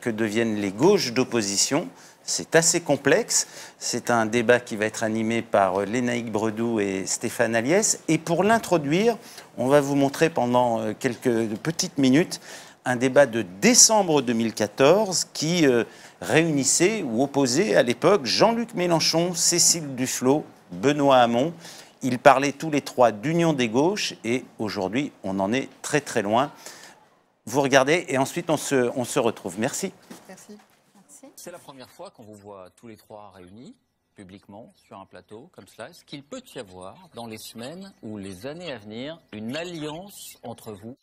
que deviennent les gauches d'opposition. C'est assez complexe. C'est un débat qui va être animé par Lénaïque Bredoux et Stéphane Aliès. Et pour l'introduire, on va vous montrer pendant quelques petites minutes un débat de décembre 2014 qui réunissait ou opposait à l'époque Jean-Luc Mélenchon, Cécile Duflot, Benoît Hamon. Ils parlaient tous les trois d'union des gauches et aujourd'hui, on en est très très loin. Vous regardez et ensuite on se retrouve. Merci. Merci. C'est la première fois qu'on vous voit tous les trois réunis publiquement sur un plateau comme cela. Est-ce qu'il peut y avoir dans les semaines ou les années à venir une alliance entre vous ?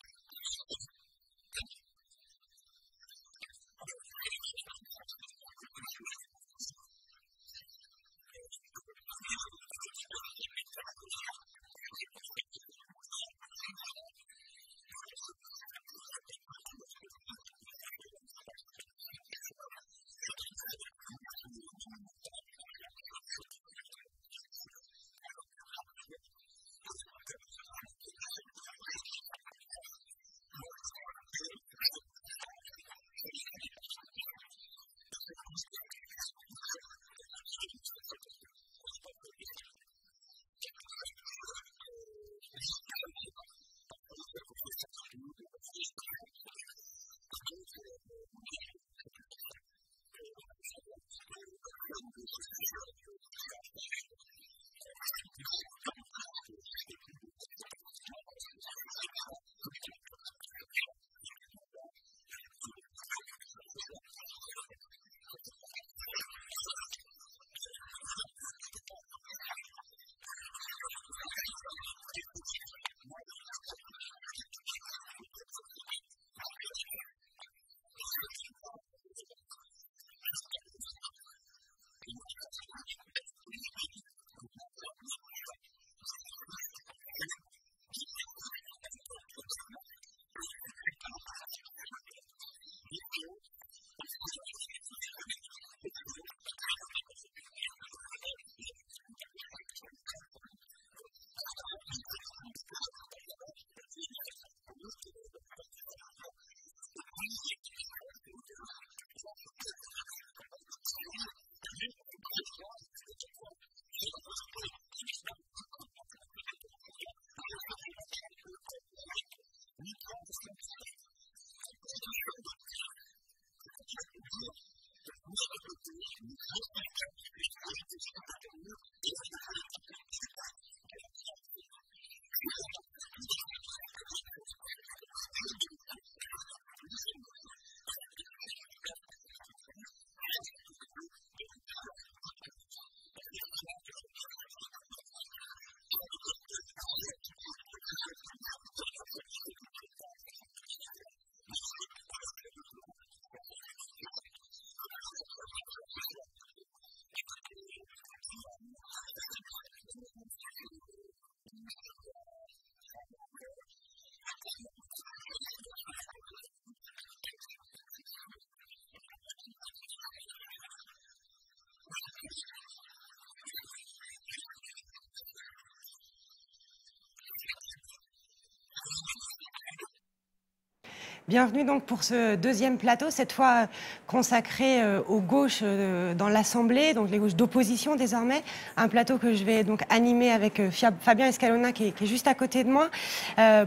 Bienvenue donc pour ce deuxième plateau, cette fois consacré aux gauches dans l'Assemblée, donc les gauches d'opposition désormais. Un plateau que je vais donc animer avec Fabien Escalona qui est juste à côté de moi.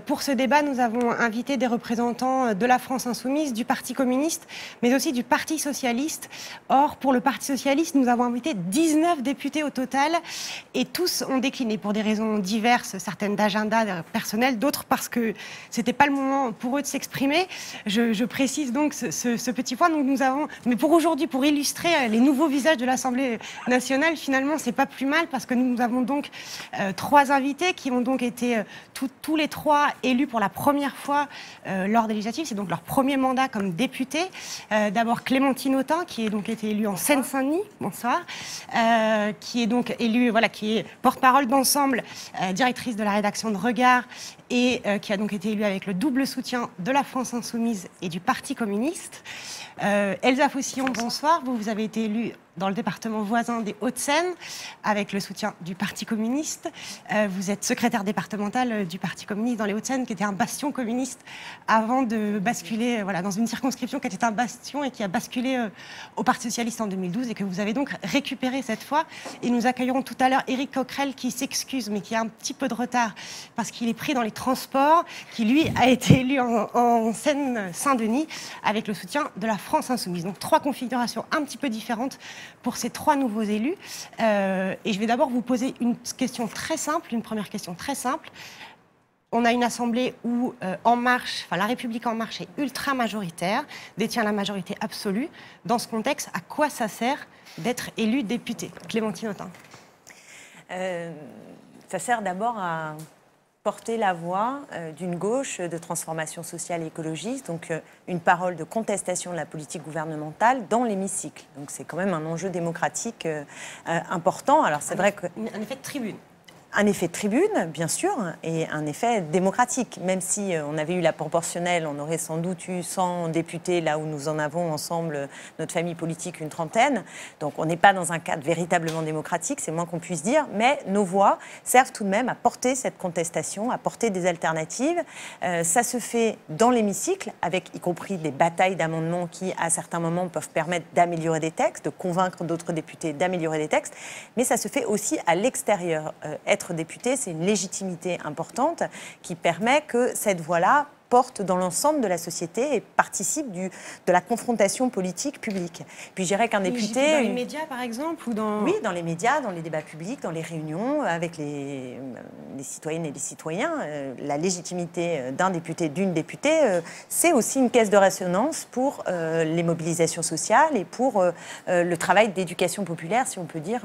Pour ce débat, nous avons invité des représentants de la France Insoumise, du Parti communiste, mais aussi du Parti socialiste. Or, pour le Parti socialiste, nous avons invité 19 députés au total et tous ont décliné pour des raisons diverses, certaines d'agenda personnel, d'autres parce que c'était pas le moment pour eux de s'exprimer. Je précise donc ce petit point. Donc nous avons, mais pour aujourd'hui, pour illustrer les nouveaux visages de l'Assemblée nationale, finalement, c'est pas plus mal parce que nous avons donc trois invités qui ont donc été tous les trois élus pour la première fois lors des législatives. C'est donc leur premier mandat comme député. D'abord Clémentine Autain, qui est donc été élue en Seine-Saint-Denis. Bonsoir. Qui est donc élue, voilà, qui est porte-parole d'Ensemble, directrice de la rédaction de Regard et qui a donc été élue avec le double soutien de la France Insoumise et du Parti communiste. Elsa Faucillon, bonsoir. Vous avez été élue dans le département voisin des Hauts-de-Seine, avec le soutien du Parti communiste. Vous êtes secrétaire départementale du Parti communiste dans les Hauts-de-Seine, qui était un bastion communiste avant de basculer dans une circonscription qui était un bastion et qui a basculé au Parti socialiste en 2012 et que vous avez donc récupéré cette fois. Et nous accueillerons tout à l'heure Éric Coquerel qui s'excuse, mais qui a un petit peu de retard parce qu'il est pris dans les transports, qui lui a été élu en Seine-Saint-Denis avec le soutien de la France Insoumise. Donc 3 configurations un petit peu différentes pour ces 3 nouveaux élus. Et je vais d'abord vous poser une question très simple, une première question très simple. On a une assemblée où En Marche, la République En Marche est ultra majoritaire, détient la majorité absolue. Dans ce contexte, à quoi ça sert d'être élu député? Clémentine Autain. Ça sert d'abord à porter la voix d'une gauche de transformation sociale et écologiste, donc une parole de contestation de la politique gouvernementale dans l'hémicycle. Donc c'est quand même un enjeu démocratique important. Alors c'est vrai que... Un effet de tribune. Un effet de tribune, bien sûr, et un effet démocratique. Même si on avait eu la proportionnelle, on aurait sans doute eu 100 députés, là où nous en avons ensemble, notre famille politique, une trentaine. Donc on n'est pas dans un cadre véritablement démocratique, c'est moins qu'on puisse dire, mais nos voix servent tout de même à porter cette contestation, à porter des alternatives. Ça se fait dans l'hémicycle, avec y compris des batailles d'amendements qui, à certains moments, peuvent permettre d'améliorer des textes, de convaincre d'autres députés d'améliorer des textes, mais ça se fait aussi à l'extérieur. Être député, c'est une légitimité importante qui permet que cette voix-là porte dans l'ensemble de la société et participe de la confrontation politique publique. Puis je dirais qu'un député... Dans les médias, par exemple ou dans... Oui, dans les médias, dans les débats publics, dans les réunions avec les citoyennes et les citoyens. La légitimité d'un député, d'une députée, c'est aussi une caisse de résonance pour les mobilisations sociales et pour le travail d'éducation populaire, si on peut dire,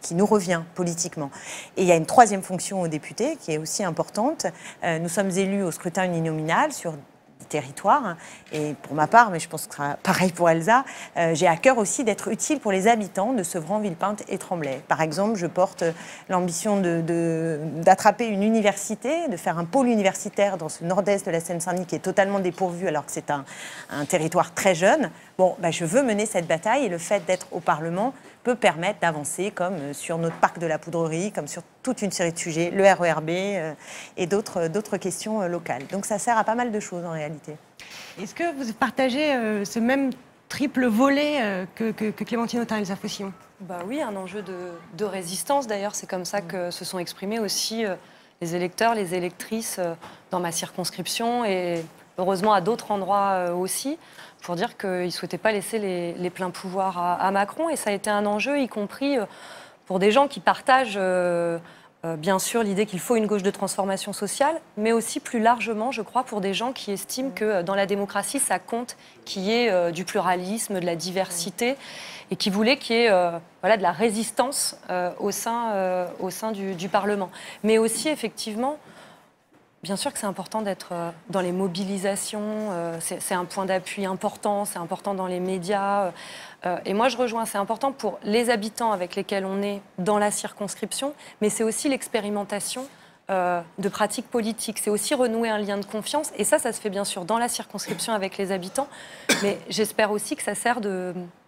qui nous revient politiquement. Et il y a une 3e fonction aux députés qui est aussi importante. Nous sommes élus au scrutin uninominal sur des territoires. Et pour ma part, mais je pense que ce sera pareil pour Elsa, j'ai à cœur aussi d'être utile pour les habitants de Sevran, Villepinte et Tremblay. Par exemple, je porte l'ambition d'attraper une université, de faire un pôle universitaire dans ce nord-est de la Seine-Saint-Denis qui est totalement dépourvu alors que c'est un territoire très jeune. Bon, je veux mener cette bataille et le fait d'être au Parlement peut permettre d'avancer comme sur notre parc de la Poudrerie, comme sur toute une série de sujets, le RERB et d'autres questions locales. Donc ça sert à pas mal de choses en réalité. Est-ce que vous partagez ce même triple volet que Clémentine Autain et Elsa Faucillon? Oui, un enjeu de résistance d'ailleurs. C'est comme ça que se sont exprimés aussi les électeurs, les électrices dans ma circonscription et heureusement à d'autres endroits aussi, pour dire qu'ils ne souhaitaient pas laisser les pleins pouvoirs à Macron. Et ça a été un enjeu, y compris pour des gens qui partagent bien sûr l'idée qu'il faut une gauche de transformation sociale, mais aussi plus largement, je crois, pour des gens qui estiment que dans la démocratie, ça compte qu'il y ait du pluralisme, de la diversité, et qui voulaient qu'il y ait de la résistance au sein du Parlement. Mais aussi, effectivement, bien sûr que c'est important d'être dans les mobilisations, c'est un point d'appui important, c'est important dans les médias. Et moi, je rejoins, c'est important pour les habitants avec lesquels on est dans la circonscription, mais c'est aussi l'expérimentation de pratiques politiques. C'est aussi renouer un lien de confiance. Et ça se fait bien sûr dans la circonscription avec les habitants, mais j'espère aussi que ça sert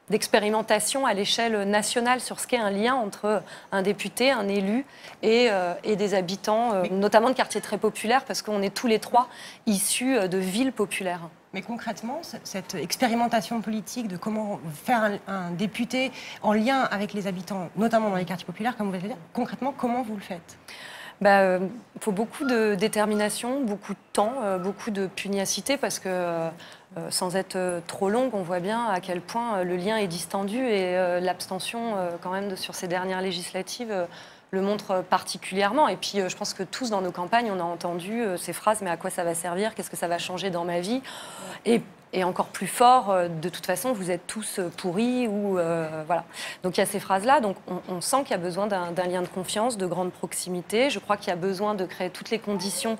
d'expérimentation à l'échelle nationale sur ce qu'est un lien entre un député, un élu et des habitants, notamment de quartiers très populaires, parce qu'on est tous les 3 issus de villes populaires. Mais concrètement, cette expérimentation politique de comment faire un député en lien avec les habitants, notamment dans les quartiers populaires, comme vous l'avez dit, concrètement, comment vous le faites? Il faut beaucoup de détermination, beaucoup de temps, beaucoup de pugnacité, parce que sans être trop longue, on voit bien à quel point le lien est distendu et l'abstention, quand même, sur ces dernières législatives, le montre particulièrement. Et puis, je pense que tous, dans nos campagnes, on a entendu ces phrases « mais à quoi ça va servir? Qu'est-ce que ça va changer dans ma vie ?» Et encore plus fort, de toute façon, vous êtes tous pourris ou voilà. Donc il y a ces phrases-là. Donc on sent qu'il y a besoin d'un lien de confiance, de grande proximité. Je crois qu'il y a besoin de créer toutes les conditions,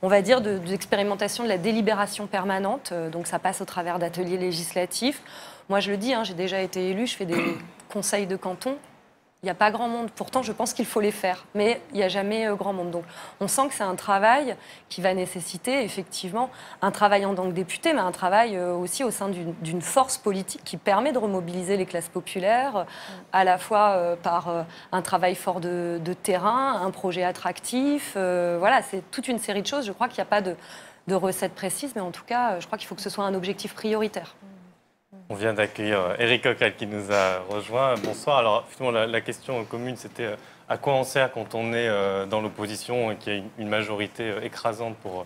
on va dire, d'expérimentation de la délibération permanente. Donc ça passe au travers d'ateliers législatifs. Moi, je le dis, j'ai déjà été élue, je fais des conseils de canton. il n'y a pas grand monde. Pourtant, je pense qu'il faut les faire, mais il n'y a jamais grand monde. Donc, on sent que c'est un travail qui va nécessiter effectivement un travail en tant que député, mais un travail aussi au sein d'une force politique qui permet de remobiliser les classes populaires, à la fois par un travail fort de terrain, un projet attractif. Voilà, c'est toute une série de choses. Je crois qu'il n'y a pas de recette précise, mais en tout cas, je crois qu'il faut que ce soit un objectif prioritaire. On vient d'accueillir Éric Coquerel qui nous a rejoint. Bonsoir. Alors, finalement, la question commune, c'était à quoi on sert quand on est dans l'opposition et qu'il y a une majorité écrasante pour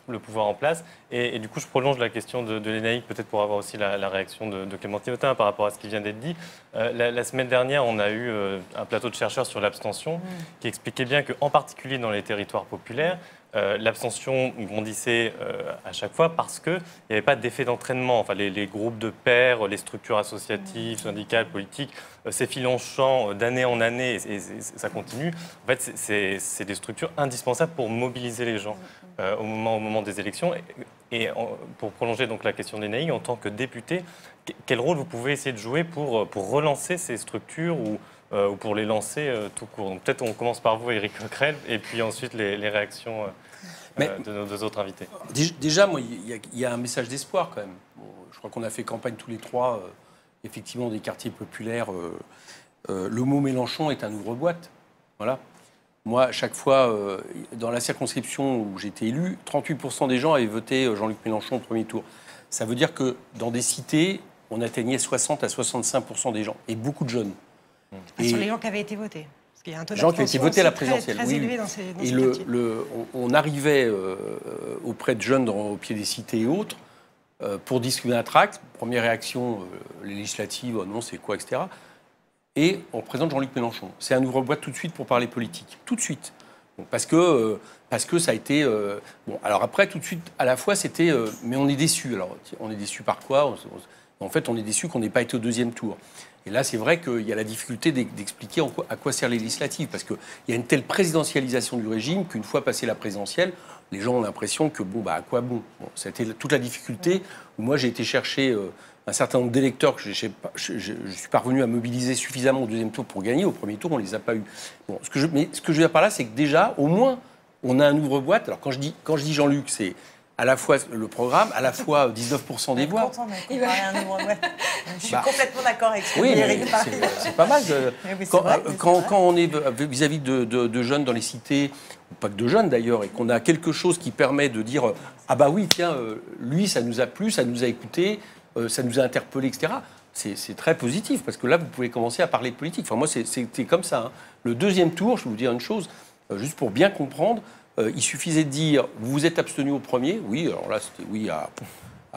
le pouvoir en place. Et du coup, je prolonge la question de Lénaïque, peut-être pour avoir aussi la réaction de Clémentine Autain par rapport à ce qui vient d'être dit. La semaine dernière, on a eu un plateau de chercheurs sur l'abstention qui expliquait bien qu'en particulier dans les territoires populaires, l'abstention grandissait à chaque fois parce qu'il n'y avait pas d'effet d'entraînement. Enfin, les groupes de pairs, les structures associatives, syndicales, politiques, s'effilent en champ d'année en année et ça continue. En fait, c'est des structures indispensables pour mobiliser les gens au moment des élections. Et pour prolonger donc la question d'Énaïque, en tant que député, quel rôle vous pouvez essayer de jouer pour relancer ces structures ou pour les lancer tout court? Donc peut-être on commence par vous, Éric Coquerel, et puis ensuite les réactions de nos deux autres invités. Déjà, moi, il y a un message d'espoir quand même. Bon, je crois qu'on a fait campagne tous les trois, effectivement, des quartiers populaires. Le mot Mélenchon est un ouvre-boîte. Voilà. Moi, à chaque fois, dans la circonscription où j'étais élu, 38% des gens avaient voté Jean-Luc Mélenchon au premier tour. Ça veut dire que dans des cités, on atteignait 60 à 65% des gens, et beaucoup de jeunes. Sur les gens qui avaient été votés. Parce qu'il y a un taux gens qui avaient été votés à la présidentielle. Très élevé dans ces et on arrivait auprès de jeunes au pied des cités et autres pour distribuer un tract. Première réaction, les législatives, oh non, c'est quoi, etc. Et on présente Jean-Luc Mélenchon. C'est un ouvre-boîte tout de suite pour parler politique. Tout de suite. Bon, parce que ça a été... bon, alors après, tout de suite, à la fois, c'était... mais on est déçus. Alors, on est déçus par quoi? En fait, on est déçus qu'on n'ait pas été au deuxième tour. Et là, c'est vrai qu'il y a la difficulté d'expliquer à quoi servent les législatives. Parce qu'il y a une telle présidentialisation du régime qu'une fois passé la présidentielle, les gens ont l'impression que, bon, bah, à quoi bon, c'était toute la difficulté où moi, j'ai été chercher un certain nombre d'électeurs que je suis parvenu à mobiliser suffisamment au deuxième tour pour gagner. Au premier tour, on ne les a pas eus. Bon, ce que je veux dire par là, c'est que déjà, au moins, on a un ouvre-boîte. Alors, quand je dis Jean-Luc, c'est à la fois le programme, à la fois 19% des voix. Je suis complètement d'accord avec ce que oui, Éric parle. C'est pas mal. Quand on est vis-à-vis de jeunes dans les cités, ou pas que de jeunes d'ailleurs, et qu'on a quelque chose qui permet de dire ah bah oui, tiens, lui, ça nous a plu, ça nous a écouté, ça nous a interpellés, etc. C'est très positif, parce que là, vous pouvez commencer à parler de politique. Enfin, moi, c'était comme ça. Hein. Le deuxième tour, je vais vous dire une chose, juste pour bien comprendre, il suffisait de dire vous vous êtes abstenu au premier, oui, alors là c'était oui à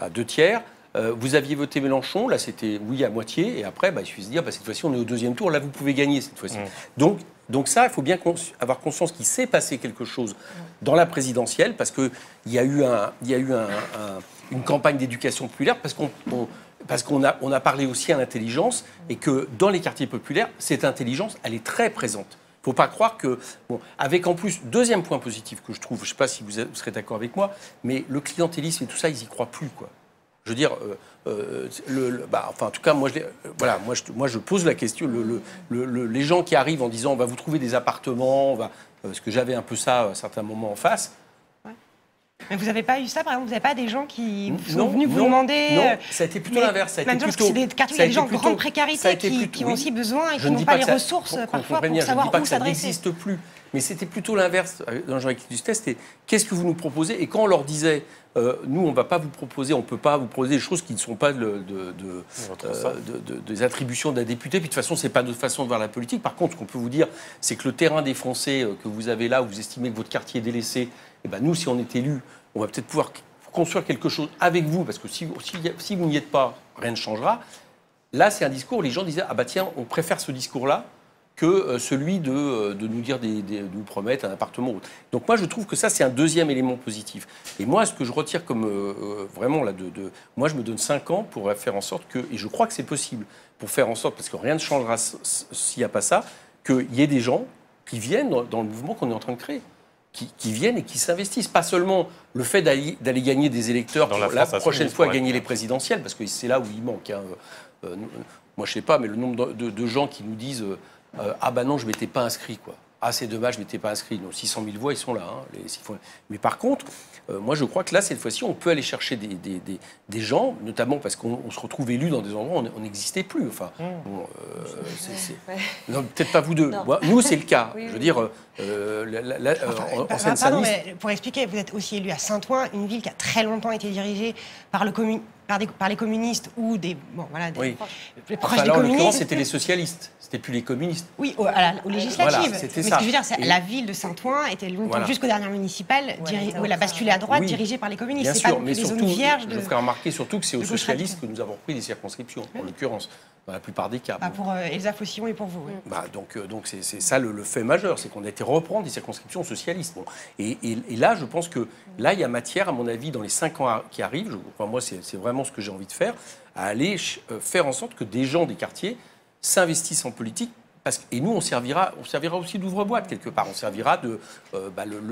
2 tiers. Vous aviez voté Mélenchon, là c'était oui à moitié, et après il suffit de dire cette fois-ci on est au deuxième tour, là vous pouvez gagner cette fois-ci. Donc ça, il faut bien avoir conscience qu'il s'est passé quelque chose dans la présidentielle, parce qu'il y a eu une campagne d'éducation populaire, parce qu'on a parlé aussi à l'intelligence, et que dans les quartiers populaires, cette intelligence, elle est très présente. Il ne faut pas croire que... Bon, avec en plus, deuxième point positif que je trouve, je ne sais pas si vous serez d'accord avec moi, mais le clientélisme et tout ça, ils n'y croient plus, quoi. Je veux dire, enfin, en tout cas, moi, je pose la question. Les gens qui arrivent en disant on va vous trouver des appartements, parce que j'avais un peu ça à un certain moment en face. Mais vous n'avez pas eu ça, par exemple, vous n'avez pas des gens qui sont venus vous demander... Non, ça a été plutôt l'inverse. C'est des quartiers où il y a des gens de grande précarité qui ont aussi besoin et qui n'ont pas les ressources parfois pour savoir où s'adresser. Ça n'existe plus. Mais c'était plutôt l'inverse dans Jean-Luc Dustet, c'était qu'est-ce que vous nous proposez? Et quand on leur disait, nous, on ne va pas vous proposer, on ne peut pas vous proposer des choses qui ne sont pas des attributions d'un député, puis de toute façon, ce n'est pas notre façon de voir la politique. Par contre, ce qu'on peut vous dire, c'est que le terrain des Français que vous avez là, où vous estimez que votre quartier est délaissé, eh ben, nous, si on est élus, on va peut-être pouvoir construire quelque chose avec vous, parce que si vous n'y êtes pas, rien ne changera. Là, c'est un discours où les gens disaient, ah bah tiens, on préfère ce discours-là que celui de nous dire de nous promettre un appartement. Donc moi, je trouve que ça, c'est un deuxième élément positif. Et moi, ce que je retire comme vraiment là, moi, je me donne 5 ans pour faire en sorte que, et je crois que c'est possible, pour faire en sorte, parce que rien ne changera s'il n'y a pas ça, qu'il y ait des gens qui viennent dans le mouvement qu'on est en train de créer. Qui viennent et qui s'investissent. Pas seulement le fait d'aller gagner des électeurs pour la prochaine fois gagner les présidentielles, parce que c'est là où il manque. Hein. moi je sais pas, mais le nombre de gens qui nous disent ah bah non, je m'étais pas inscrit, quoi. Ah, c'est dommage, je m'étais pas inscrit. Donc 600 000 voix, ils sont là. Hein, mais par contre, moi je crois que là, cette fois-ci, on peut aller chercher des gens, notamment parce qu'on se retrouve élus dans des endroits où on n'existait plus. Enfin, bon, non, peut-être pas vous deux. Moi, nous, c'est le cas. Oui, je veux dire, en Seine-Saint-Denis. Mais pour expliquer, vous êtes aussi élu à Saint-Ouen, une ville qui a très longtemps été dirigée par les communistes ou des proches Enfin, des là, en l'occurrence, communistes. c'était les socialistes. C'était plus les communistes. Oui, aux législatives. Voilà, c'était mais ça. ce que je veux dire, c'est Et- la ville de Saint-Ouen était longtemps, Voilà. jusqu'aux dernières municipales, où elle a basculé à droite, Oui, dirigée par les communistes. Bien C'est sûr, pas mais des zones surtout, vierges je de... ferai remarquer surtout que c'est aux de gauche socialistes que radicale. nous avons repris les circonscriptions, en l'occurrence, dans la plupart des cas. Bah, Bon. pour Elsa Faucillon et pour vous. Oui. Bah, donc c'est ça le fait majeur, c'est qu'on a été reprendre des circonscriptions socialistes. Bon. Et là, je pense que là, il y a matière, à mon avis, dans les 5 ans qui arrivent, moi, c'est vraiment ce que j'ai envie de faire, à aller faire en sorte que des gens des quartiers s'investissent en politique. Et nous, on servira aussi d'ouvre-boîte quelque part. On servira de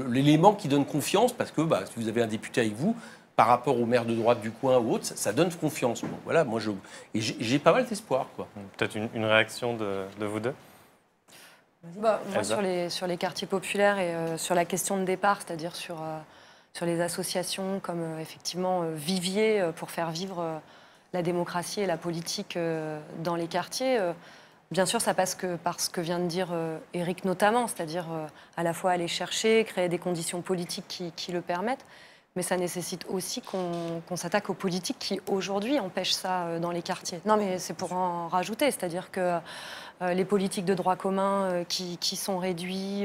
l'élément qui donne confiance, parce que si vous avez un député avec vous, par rapport au maire de droite du coin ou autre, ça donne confiance. Bon, voilà, moi, j'ai pas mal d'espoir, quoi. Peut-être une réaction de vous deux. Moi, Elsa. sur les quartiers populaires et sur la question de départ, c'est-à-dire sur les associations comme effectivement vivier pour faire vivre la démocratie et la politique dans les quartiers, bien sûr, ça passe par ce que vient de dire Éric notamment, c'est-à-dire à la fois aller chercher, créer des conditions politiques qui le permettent, mais ça nécessite aussi qu'on s'attaque aux politiques qui, aujourd'hui, empêchent ça dans les quartiers. Non, mais c'est pour en rajouter, c'est-à-dire que les politiques de droit commun qui sont réduits,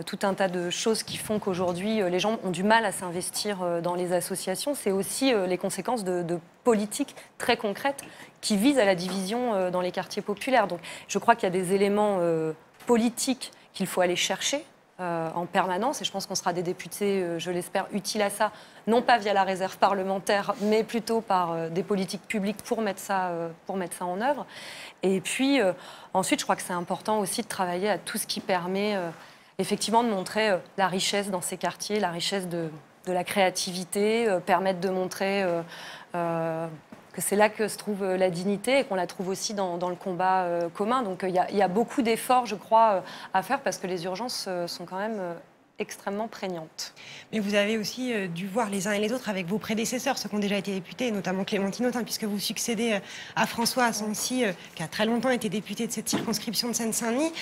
tout un tas de choses qui font qu'aujourd'hui, les gens ont du mal à s'investir dans les associations. C'est aussi les conséquences de politiques très concrètes qui visent à la division dans les quartiers populaires. Donc, je crois qu'il y a des éléments politiques qu'il faut aller chercher en permanence, et je pense qu'on sera des députés, je l'espère, utiles à ça, non pas via la réserve parlementaire, mais plutôt par des politiques publiques pour mettre ça en œuvre. Et puis, ensuite, je crois que c'est important aussi de travailler à tout ce qui permet effectivement de montrer la richesse dans ces quartiers, la richesse de la créativité, permettre de montrer que c'est là que se trouve la dignité et qu'on la trouve aussi dans le combat commun. Donc il y a beaucoup d'efforts, je crois, à faire parce que les urgences sont quand même extrêmement prégnantes. Mais vous avez aussi dû voir les uns et les autres avec vos prédécesseurs, ceux qui ont déjà été députés, notamment Clémentine Autain, puisque vous succédez à François Asensi, qui a très longtemps été député de cette circonscription de Seine-Saint-Denis.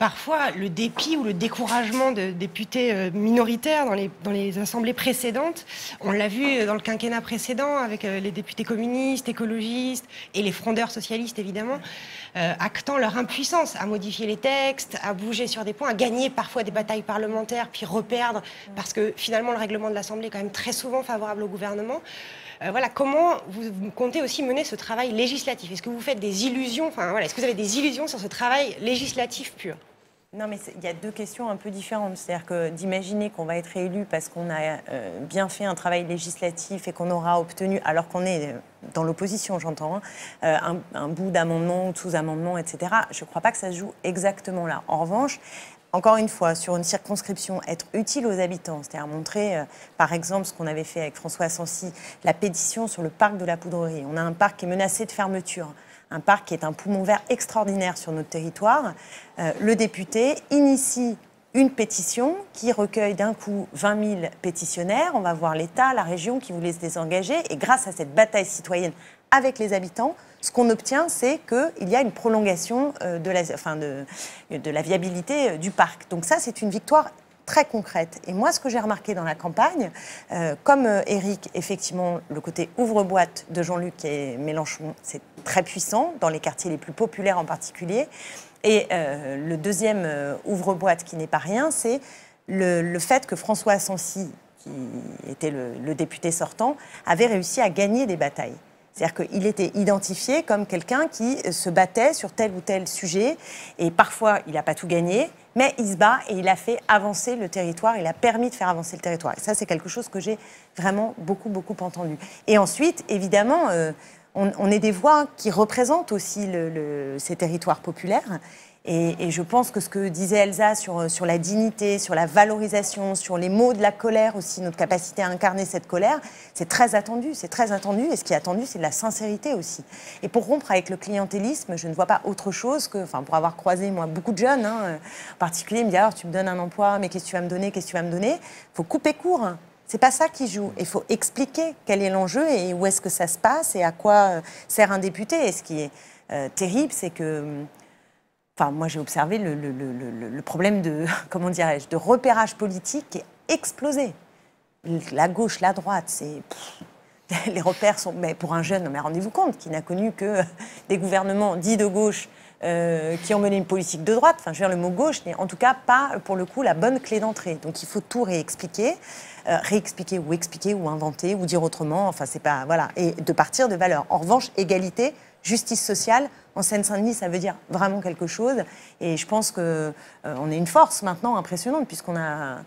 Parfois, le dépit ou le découragement de députés minoritaires dans les assemblées précédentes, on l'a vu dans le quinquennat précédent avec les députés communistes, écologistes et les frondeurs socialistes, évidemment, actant leur impuissance à modifier les textes, à bouger sur des points, à gagner parfois des batailles parlementaires, puis reperdre, parce que finalement le règlement de l'Assemblée est quand même très souvent favorable au gouvernement. Voilà, comment vous comptez aussi mener ce travail législatif? Est-ce que vous faites des illusions, est-ce que vous avez des illusions sur ce travail législatif pur? Non, mais il y a deux questions un peu différentes. C'est-à-dire que d'imaginer qu'on va être élu parce qu'on a bien fait un travail législatif et qu'on aura obtenu, alors qu'on est dans l'opposition, j'entends, un bout d'amendement ou de sous-amendement, etc., je ne crois pas que ça se joue exactement là. En revanche, encore une fois, sur une circonscription, être utile aux habitants, c'est-à-dire montrer, par exemple, ce qu'on avait fait avec François Asensi, la pétition sur le parc de la Poudrerie. On a un parc qui est menacé de fermeture. Un parc qui est un poumon vert extraordinaire sur notre territoire. Le député initie une pétition qui recueille d'un coup 20 000 pétitionnaires. On va voir l'État, la région qui voulait se désengager. Et grâce à cette bataille citoyenne avec les habitants, ce qu'on obtient, c'est qu'il y a une prolongation de la viabilité du parc. Donc ça, c'est une victoire très concrète. Et moi, ce que j'ai remarqué dans la campagne, comme Éric, effectivement, le côté ouvre-boîte de Jean-Luc et Mélenchon, c'est très puissant, dans les quartiers les plus populaires en particulier. Et le deuxième ouvre-boîte qui n'est pas rien, c'est le fait que François Asensi, qui était le député sortant, avait réussi à gagner des batailles. C'est-à-dire qu'il était identifié comme quelqu'un qui se battait sur tel ou tel sujet. Et parfois, il n'a pas tout gagné, mais il se bat et il a fait avancer le territoire. Il a permis de faire avancer le territoire. Et ça, c'est quelque chose que j'ai vraiment beaucoup, beaucoup entendu. Et ensuite, évidemment, on est des voix qui représentent aussi ces territoires populaires. Et je pense que ce que disait Elsa sur la dignité, sur la valorisation, sur les mots de la colère aussi, notre capacité à incarner cette colère, c'est très attendu. Et ce qui est attendu, c'est de la sincérité aussi. Et pour rompre avec le clientélisme, je ne vois pas autre chose que, pour avoir croisé, moi, beaucoup de jeunes, en particulier, ils me disent, alors tu me donnes un emploi, mais qu'est-ce que tu vas me donner, qu'est-ce que tu vas me donner? Il faut couper court. C'est pas ça qui joue. Il faut expliquer quel est l'enjeu et où est-ce que ça se passe et à quoi sert un député. Et ce qui est terrible, c'est que... moi, j'ai observé le problème de, comment dirais-je, de repérage politique qui est explosé. La gauche, la droite, les repères sont... Mais pour un jeune, mais rendez-vous compte, qui n'a connu que des gouvernements dits de gauche qui ont mené une politique de droite. Le mot gauche n'est en tout cas pas, pour le coup, la bonne clé d'entrée. Donc il faut tout réexpliquer ou expliquer ou inventer ou dire autrement. C'est pas... Voilà. Et de partir de valeurs. En revanche, égalité, justice sociale, en Seine-Saint-Denis, ça veut dire vraiment quelque chose. Et je pense qu'on est une force maintenant impressionnante, puisqu'on a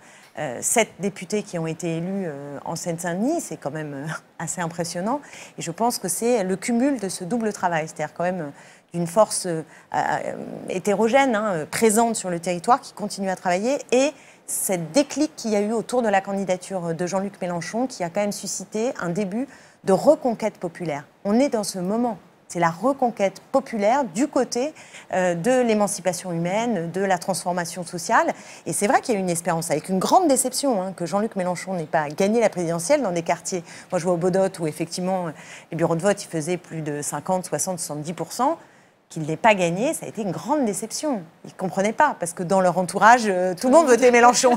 7 députés qui ont été élus en Seine-Saint-Denis. C'est quand même assez impressionnant. Et je pense que c'est le cumul de ce double travail. C'est-à-dire quand même d'une force hétérogène, présente sur le territoire, qui continue à travailler. Et cette déclic qu'il y a eu autour de la candidature de Jean-Luc Mélenchon, qui a quand même suscité un début de reconquête populaire. On est dans ce moment. C'est la reconquête populaire du côté de l'émancipation humaine, de la transformation sociale. Et c'est vrai qu'il y a une espérance, avec une grande déception, que Jean-Luc Mélenchon n'ait pas gagné la présidentielle dans des quartiers. Moi, je vois au Baudot où, effectivement, les bureaux de vote, ils faisaient plus de 50, 60, 70%. Qu'il n'ait pas gagné, ça a été une grande déception. Ils ne comprenaient pas, parce que dans leur entourage, tout le monde votait Mélenchon.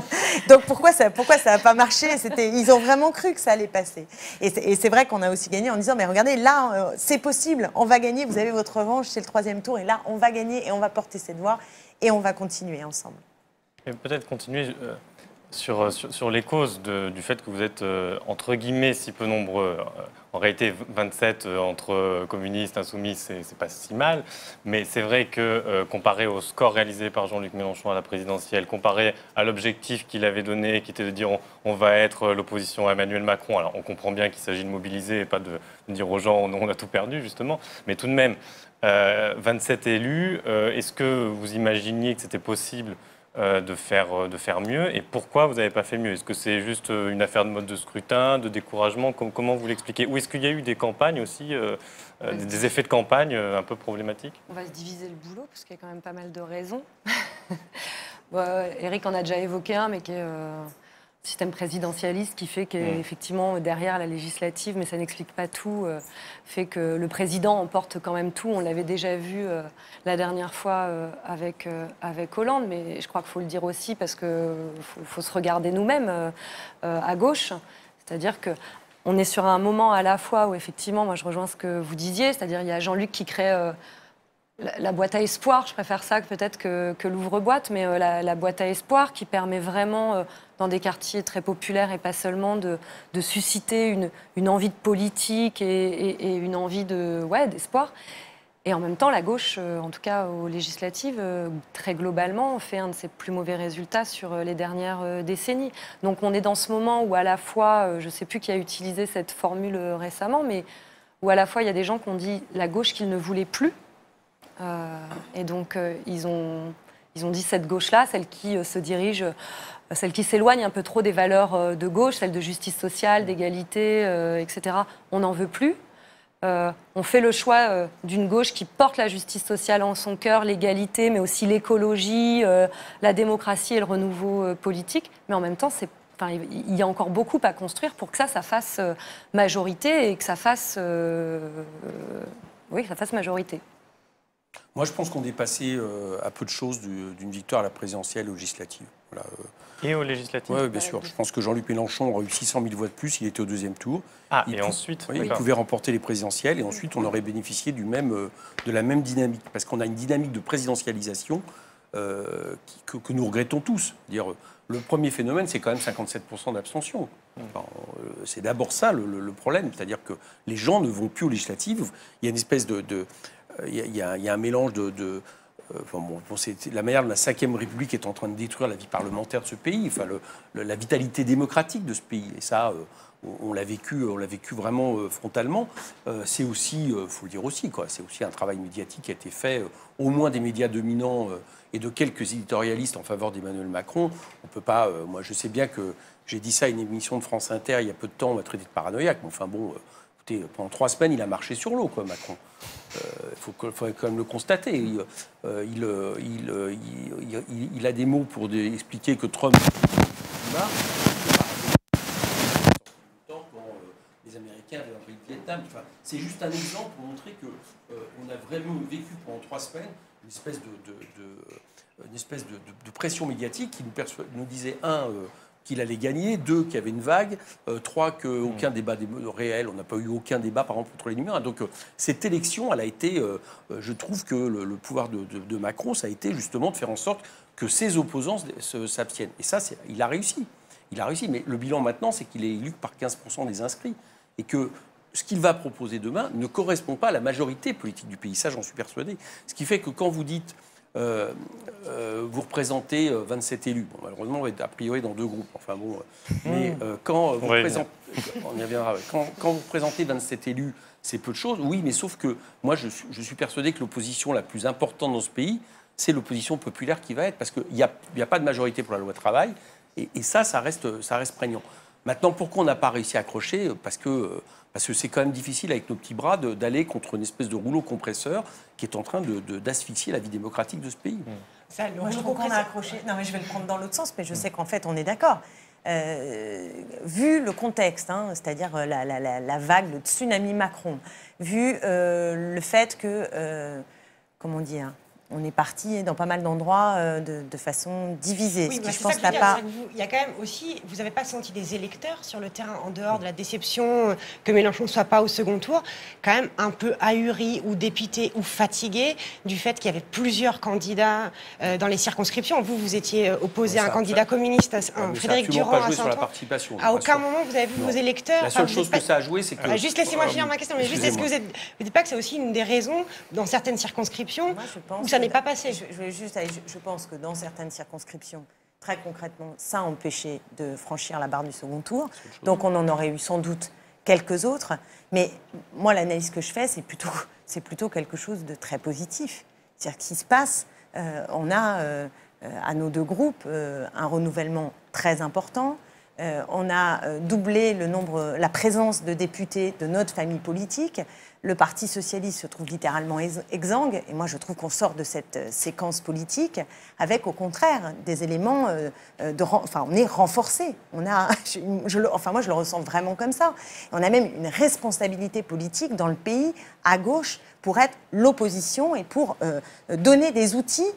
Donc pourquoi ça n'a pas marché? Ils ont vraiment cru que ça allait passer. Et c'est vrai qu'on a aussi gagné en disant, mais regardez, là, c'est possible, on va gagner, vous avez votre revanche, c'est le 3e tour, et là, on va gagner, et on va porter cette voix, et on va continuer ensemble. Et peut-être continuer sur les causes du fait que vous êtes, entre guillemets, si peu nombreux. En réalité, 27 entre communistes, insoumis, c'est pas si mal. Mais c'est vrai que, comparé au score réalisé par Jean-Luc Mélenchon à la présidentielle, comparé à l'objectif qu'il avait donné, qui était de dire on va être l'opposition à Emmanuel Macron. Alors, on comprend bien qu'il s'agit de mobiliser et pas de dire aux gens on a tout perdu, justement. Mais tout de même, 27 élus, est-ce que vous imaginiez que c'était possible de faire mieux, et pourquoi vous n'avez pas fait mieux? Est-ce que c'est juste une affaire de mode de scrutin, de découragement? Comment vous l'expliquez? Ou est-ce qu'il y a eu des campagnes aussi, des effets de campagne un peu problématiques? On va se diviser le boulot, parce qu'il y a quand même pas mal de raisons. Eric en a déjà évoqué un, mais qui est système présidentialiste qui fait qu'effectivement, derrière la législative, mais ça n'explique pas tout, fait que le président emporte quand même tout. On l'avait déjà vu la dernière fois avec Hollande, mais je crois qu'il faut le dire aussi parce qu'il faut se regarder nous-mêmes à gauche. C'est-à-dire que on est sur un moment à la fois où, effectivement, moi je rejoins ce que vous disiez, c'est-à-dire il y a Jean-Luc qui crée la boîte à espoir, je préfère ça peut-être que l'ouvre-boîte, mais la boîte à espoir qui permet vraiment, dans des quartiers très populaires et pas seulement, de susciter une envie de politique et une envie d'espoir. Et en même temps, la gauche, en tout cas aux législatives, très globalement, fait un de ses plus mauvais résultats sur les dernières décennies. Donc on est dans ce moment où à la fois, je ne sais plus qui a utilisé cette formule récemment, mais où à la fois il y a des gens qui ont dit la gauche qu'ils ne voulaient plus. Et donc ils ont dit cette gauche-là, celle qui se dirige, celle qui s'éloigne un peu trop des valeurs de gauche, celle de justice sociale, d'égalité, etc. On n'en veut plus. On fait le choix d'une gauche qui porte la justice sociale en son cœur, l'égalité, mais aussi l'écologie, la démocratie et le renouveau politique. Mais en même temps, il y a encore beaucoup à construire pour que ça fasse majorité et que ça fasse majorité. Moi, je pense qu'on est passé à peu de choses d'une victoire à la présidentielle et aux législatives. Voilà. Et aux législatives? Oui, bien sûr. Je pense que Jean-Luc Mélenchon aurait eu 600 000 voix de plus, il était au 2e tour. Ah, et ensuite il pouvait remporter les présidentielles, et ensuite on aurait bénéficié de la même dynamique. Parce qu'on a une dynamique de présidentialisation que nous regrettons tous. Dire, le premier phénomène, c'est quand même 57% d'abstention. C'est d'abord ça le problème. C'est-à-dire que les gens ne vont plus aux législatives. Il y a une espèce il y a un mélange la manière dont la Ve République est en train de détruire la vie parlementaire de ce pays, enfin, la vitalité démocratique de ce pays. Et ça, on l'a vécu vraiment frontalement. C'est aussi, faut le dire aussi, quoi, c'est aussi un travail médiatique qui a été fait, au moins des médias dominants et de quelques éditorialistes en faveur d'Emmanuel Macron. On peut pas. Moi, je sais bien que j'ai dit ça à une émission de France Inter il y a peu de temps, on m'a traité de paranoïaque. Mais enfin bon, écoutez, pendant 3 semaines, il a marché sur l'eau, quoi, Macron. Il faut quand même le constater. Il a des mots pour expliquer que Trump les Américains avaient envahi le Vietnam. Enfin, c'est juste un exemple pour montrer qu'on a vraiment vécu pendant 3 semaines une espèce de pression médiatique qui nous disait, qu'il allait gagner, 2, qu'il y avait une vague, 3, qu'aucun débat réel, on n'a pas eu aucun débat, par exemple, contre les numéros. Donc, cette élection, elle a été, je trouve que le pouvoir de Macron, ça a été justement de faire en sorte que ses opposants s'abstiennent. Et ça, il a réussi. Il a réussi, mais le bilan maintenant, c'est qu'il est élu par 15% des inscrits. Et que ce qu'il va proposer demain ne correspond pas à la majorité politique du pays. Ça, j'en suis persuadé. Ce qui fait que quand vous dites... vous représentez 27 élus. Bon, malheureusement, on va être a priori dans 2 groupes. Enfin bon, mais quand vous représentez 27 élus, c'est peu de choses. Oui, mais sauf que moi, je suis persuadé que l'opposition la plus importante dans ce pays, c'est l'opposition populaire qui va être, parce qu'il n'y a pas de majorité pour la loi travail, et ça reste prégnant. Maintenant, pourquoi on n'a pas réussi à accrocher ? Parce que c'est quand même difficile avec nos petits bras d'aller contre une espèce de rouleau compresseur qui est en train d'asphyxier la vie démocratique de ce pays. Ça, moi, je comprends à accrocher. Non, mais je vais le prendre dans l'autre sens, mais je sais qu'en fait, on est d'accord. Vu le contexte, c'est-à-dire la vague, le tsunami Macron, vu le fait que, comment dire, on est parti dans pas mal d'endroits de façon divisée. Oui, ce qui, je pense, n'a pas... Il y a quand même aussi... Vous n'avez pas senti des électeurs sur le terrain, en dehors de la déception que Mélenchon ne soit pas au second tour, quand même un peu ahuris ou dépités ou fatigués du fait qu'il y avait plusieurs candidats dans les circonscriptions. Vous étiez opposé à un candidat communiste, Frédéric Durand, à Saint-Ouen. À aucun moment, vous avez vu vos électeurs... La seule chose que ça a joué, c'est que... Juste laissez-moi finir ma question, mais juste, est-ce que vous ne dites pas que c'est aussi une des raisons, dans certaines circonscriptions, où ça n'est pas passé? Je pense que dans certaines circonscriptions, très concrètement, ça a empêché de franchir la barre du second tour. Donc on en aurait eu sans doute quelques autres. Mais moi, l'analyse que je fais, c'est plutôt quelque chose de très positif. C'est-à-dire qu'il se passe, on a à nos 2 groupes un renouvellement très important. On a doublé la présence de députés de notre famille politique. Le Parti socialiste se trouve littéralement exsangue. Et moi, je trouve qu'on sort de cette séquence politique avec, au contraire, des éléments on est renforcé. Moi, je le ressens vraiment comme ça. On a même une responsabilité politique dans le pays, à gauche, pour être l'opposition et pour donner des outils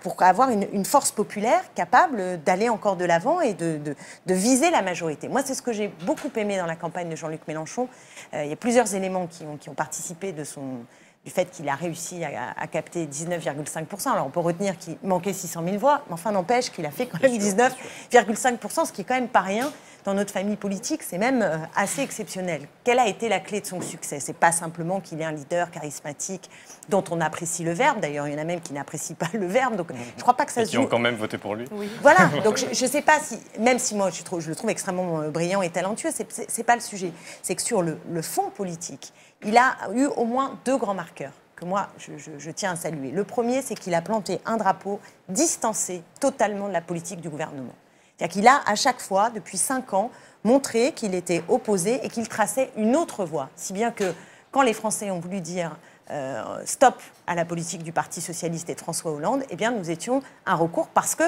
pour avoir une force populaire capable d'aller encore de l'avant et de viser la majorité. Moi, c'est ce que j'ai beaucoup aimé dans la campagne de Jean-Luc Mélenchon. Il y a plusieurs éléments qui ont participé du fait qu'il a réussi à capter 19,5%. Alors, on peut retenir qu'il manquait 600 000 voix, mais enfin, n'empêche qu'il a fait quand même 19,5%, ce qui est quand même pas rien. Dans notre famille politique, c'est même assez exceptionnel. Quelle a été la clé de son succès? C'est pas simplement qu'il est un leader charismatique dont on apprécie le verbe. D'ailleurs, il y en a même qui n'apprécient pas le verbe. Donc, je crois pas que ça se joue. Qui ont quand même voté pour lui. Oui. Voilà. Donc, je sais pas si, même si moi je le trouve extrêmement brillant et talentueux, c'est pas le sujet. C'est que sur le fond politique, il a eu au moins 2 grands marqueurs que moi je tiens à saluer. Le premier, c'est qu'il a planté un drapeau distancé totalement de la politique du gouvernement. C'est-à-dire qu'il a, à chaque fois, depuis 5 ans, montré qu'il était opposé et qu'il traçait une autre voie. Si bien que, quand les Français ont voulu dire stop à la politique du Parti socialiste et de François Hollande, eh bien, nous étions un recours parce que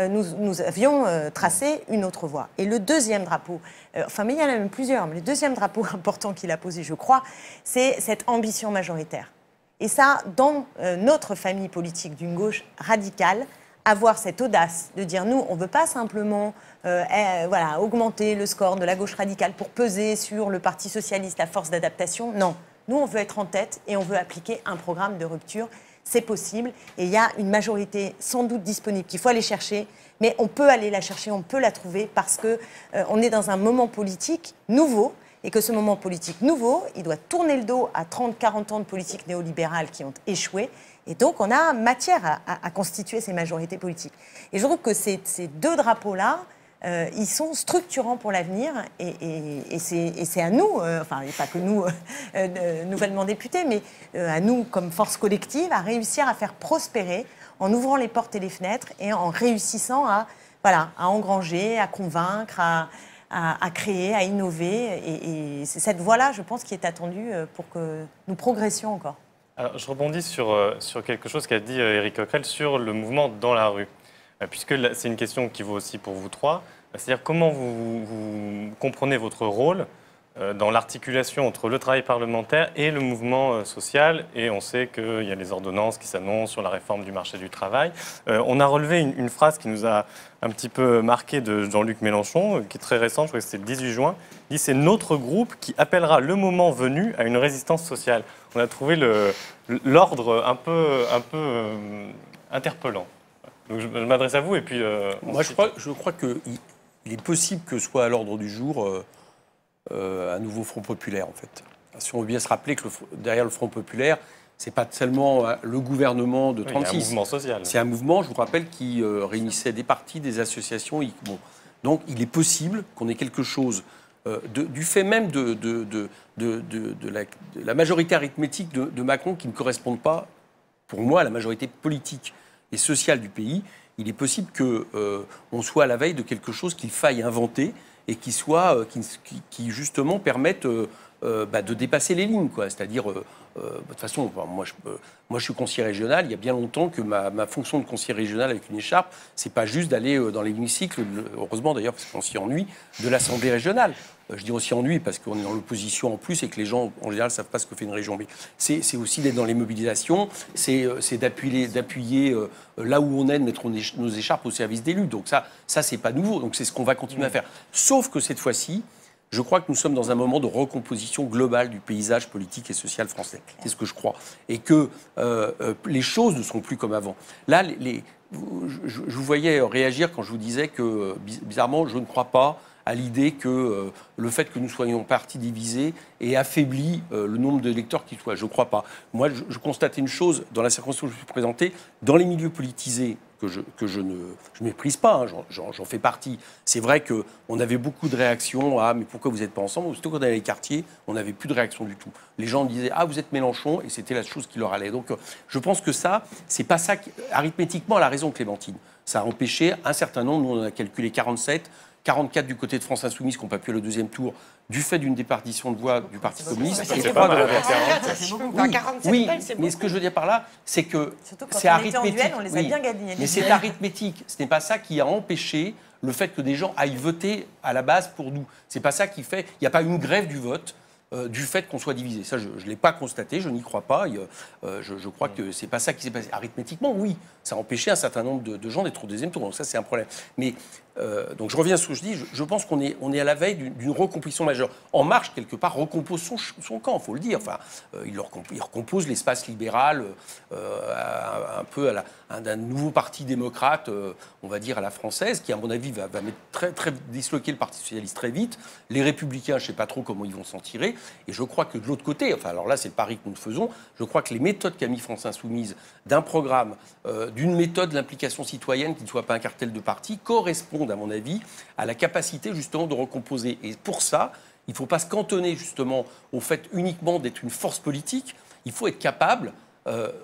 nous avions tracé une autre voie. Et le deuxième drapeau, mais il y en a même plusieurs, mais le deuxième drapeau important qu'il a posé, je crois, c'est cette ambition majoritaire. Et ça, dans notre famille politique d'une gauche radicale, avoir cette audace de dire, nous, on ne veut pas simplement augmenter le score de la gauche radicale pour peser sur le Parti socialiste à force d'adaptation. Non, nous, on veut être en tête et on veut appliquer un programme de rupture. C'est possible et il y a une majorité sans doute disponible qu'il faut aller chercher, mais on peut aller la chercher, on peut la trouver parce qu'on est dans un moment politique nouveau et que ce moment politique nouveau, il doit tourner le dos à 30-40 ans de politique néolibérale qui ont échoué. Et donc, on a matière à constituer ces majorités politiques. Et je trouve que ces deux drapeaux-là, ils sont structurants pour l'avenir. Et c'est à nous, enfin, et pas que nous, nouvellement députés, mais à nous, comme force collective, à réussir à faire prospérer en ouvrant les portes et les fenêtres et en réussissant à engranger, à convaincre, à créer, à innover. Et c'est cette voie-là, je pense, qui est attendue pour que nous progressions encore. Alors, je rebondis sur quelque chose qu'a dit Éric Coquerel sur le mouvement dans la rue. Puisque c'est une question qui vaut aussi pour vous trois. C'est-à-dire comment vous comprenez votre rôle dans l'articulation entre le travail parlementaire et le mouvement social. Et on sait qu'il y a les ordonnances qui s'annoncent sur la réforme du marché du travail. On a relevé une phrase qui nous a un petit peu marqué de Jean-Luc Mélenchon, qui est très récente, je crois que c'était le 18 juin. Il dit « C'est notre groupe qui appellera le moment venu à une résistance sociale ». On a trouvé l'ordre un peu interpellant. Donc je m'adresse à vous et puis... Moi, je crois qu'il est possible que soit à l'ordre du jour un nouveau Front populaire, en fait. Si on veut bien se rappeler que derrière le Front populaire, c'est pas seulement le gouvernement de 36. C'est un mouvement social. C'est un mouvement, je vous rappelle, qui réunissait des partis, des associations. Bon. Donc, il est possible qu'on ait quelque chose du fait même de la majorité arithmétique de Macron qui ne corresponde pas, pour moi, à la majorité politique et sociale du pays. Il est possible qu'on soit à la veille de quelque chose qu'il faille inventer et qui justement permette de dépasser les lignes, quoi. C'est-à-dire, de toute façon, moi je suis conseiller régional. Il y a bien longtemps que ma fonction de conseiller régional avec une écharpe, c'est pas juste d'aller dans l'hémicycle, heureusement d'ailleurs, parce qu'on s'y ennuie, de l'Assemblée régionale. Je dis aussi ennui parce qu'on est dans l'opposition en plus et que les gens, en général, ne savent pas ce que fait une région. Mais c'est aussi d'être dans les mobilisations, c'est d'appuyer là où on est, de mettre nos écharpes au service d'élus. Donc ça c'est pas nouveau. Donc c'est ce qu'on va continuer à faire. Sauf que cette fois-ci, je crois que nous sommes dans un moment de recomposition globale du paysage politique et social français. C'est ce que je crois. Et que les choses ne sont plus comme avant. Là, je vous voyais réagir quand je vous disais que, bizarrement, je ne crois pas à l'idée que le fait que nous soyons partis divisés ait affaibli le nombre d'électeurs qui soient. Je ne crois pas. Moi, je constatais une chose, dans la circonscription que je me suis présenté, dans les milieux politisés, que je ne méprise pas, hein, j'en fais partie. C'est vrai qu'on avait beaucoup de réactions à « mais pourquoi vous n'êtes pas ensemble ?» Surtout quand on allait dans les quartiers, on n'avait plus de réaction du tout. Les gens disaient « ah, vous êtes Mélenchon » et c'était la chose qui leur allait. Donc je pense que ça, c'est pas ça arithmétiquement, elle a raison Clémentine. Ça a empêché un certain nombre, nous on a calculé 47, 44 du côté de France Insoumise qui n'ont pas pu aller au deuxième tour du fait d'une départition de voix du Parti communiste et 3 de la Oui, mais ce que je veux dire par là, c'est que c'est arithmétique. On les a bien gagnés. Mais c'est arithmétique. Ce n'est pas ça qui a empêché le fait que des gens aillent voter à la base pour nous. C'est pas ça qui fait. Il n'y a pas une grève du vote. Du fait qu'on soit divisé. Ça, je ne l'ai pas constaté, je n'y crois pas. Je crois que ce n'est pas ça qui s'est passé. Arithmétiquement, oui, ça a empêché un certain nombre de gens d'être au deuxième tour. Donc ça, c'est un problème. Mais donc je reviens à ce que je dis. Je pense qu'on est à la veille d'une recomposition majeure. En Marche, quelque part, recompose son camp, il faut le dire. Enfin, il recompose l'espace libéral un peu d'un nouveau parti démocrate, on va dire à la française, qui, à mon avis, va mettre très disloquer le Parti socialiste très vite. Les Républicains, je ne sais pas trop comment ils vont s'en tirer. Et je crois que de l'autre côté, enfin alors là c'est le pari que nous faisons, je crois que les méthodes qu'a mis France Insoumise d'un programme, d'une méthode de l'implication citoyenne qui ne soit pas un cartel de parti, correspondent à mon avis à la capacité justement de recomposer. Et pour ça, il ne faut pas se cantonner justement au fait uniquement d'être une force politique, il faut être capable,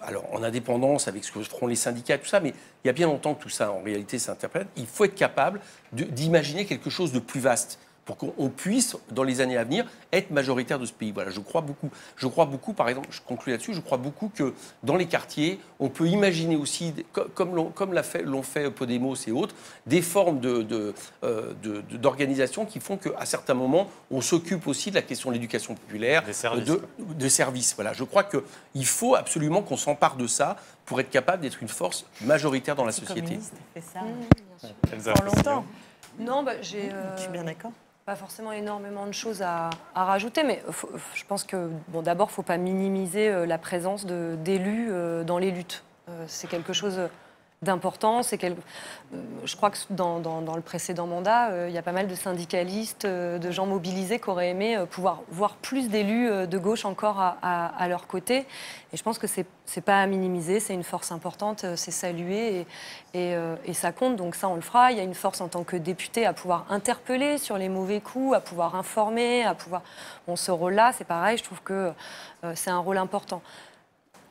alors en indépendance avec ce que feront les syndicats et tout ça, mais il y a bien longtemps que tout ça en réalité s'interprète, il faut être capable d'imaginer quelque chose de plus vaste, pour qu'on puisse, dans les années à venir, être majoritaire de ce pays. Voilà, je crois beaucoup, par exemple, je conclue là-dessus, je crois beaucoup que dans les quartiers, on peut imaginer aussi, comme l'ont fait Podemos et autres, des formes d'organisation qui font qu'à certains moments, on s'occupe aussi de la question de l'éducation populaire, de services. Voilà, je crois qu'il faut absolument qu'on s'empare de ça pour être capable d'être une force majoritaire dans la société. Fait ça pour longtemps. Non, je suis bien d'accord. Pas forcément énormément de choses à rajouter, mais je pense que d'abord, il ne faut pas minimiser la présence d'élus dans les luttes. C'est quelque chose d'importance. Je crois que dans le précédent mandat, il y a pas mal de syndicalistes, de gens mobilisés qui auraient aimé pouvoir voir plus d'élus de gauche encore à leur côté. Et je pense que c'est pas à minimiser, c'est une force importante, c'est salué et ça compte. Donc ça, on le fera. Il y a une force en tant que député à pouvoir interpeller sur les mauvais coups, à pouvoir informer, à pouvoir... Bon, ce rôle-là, c'est pareil, je trouve que c'est un rôle important.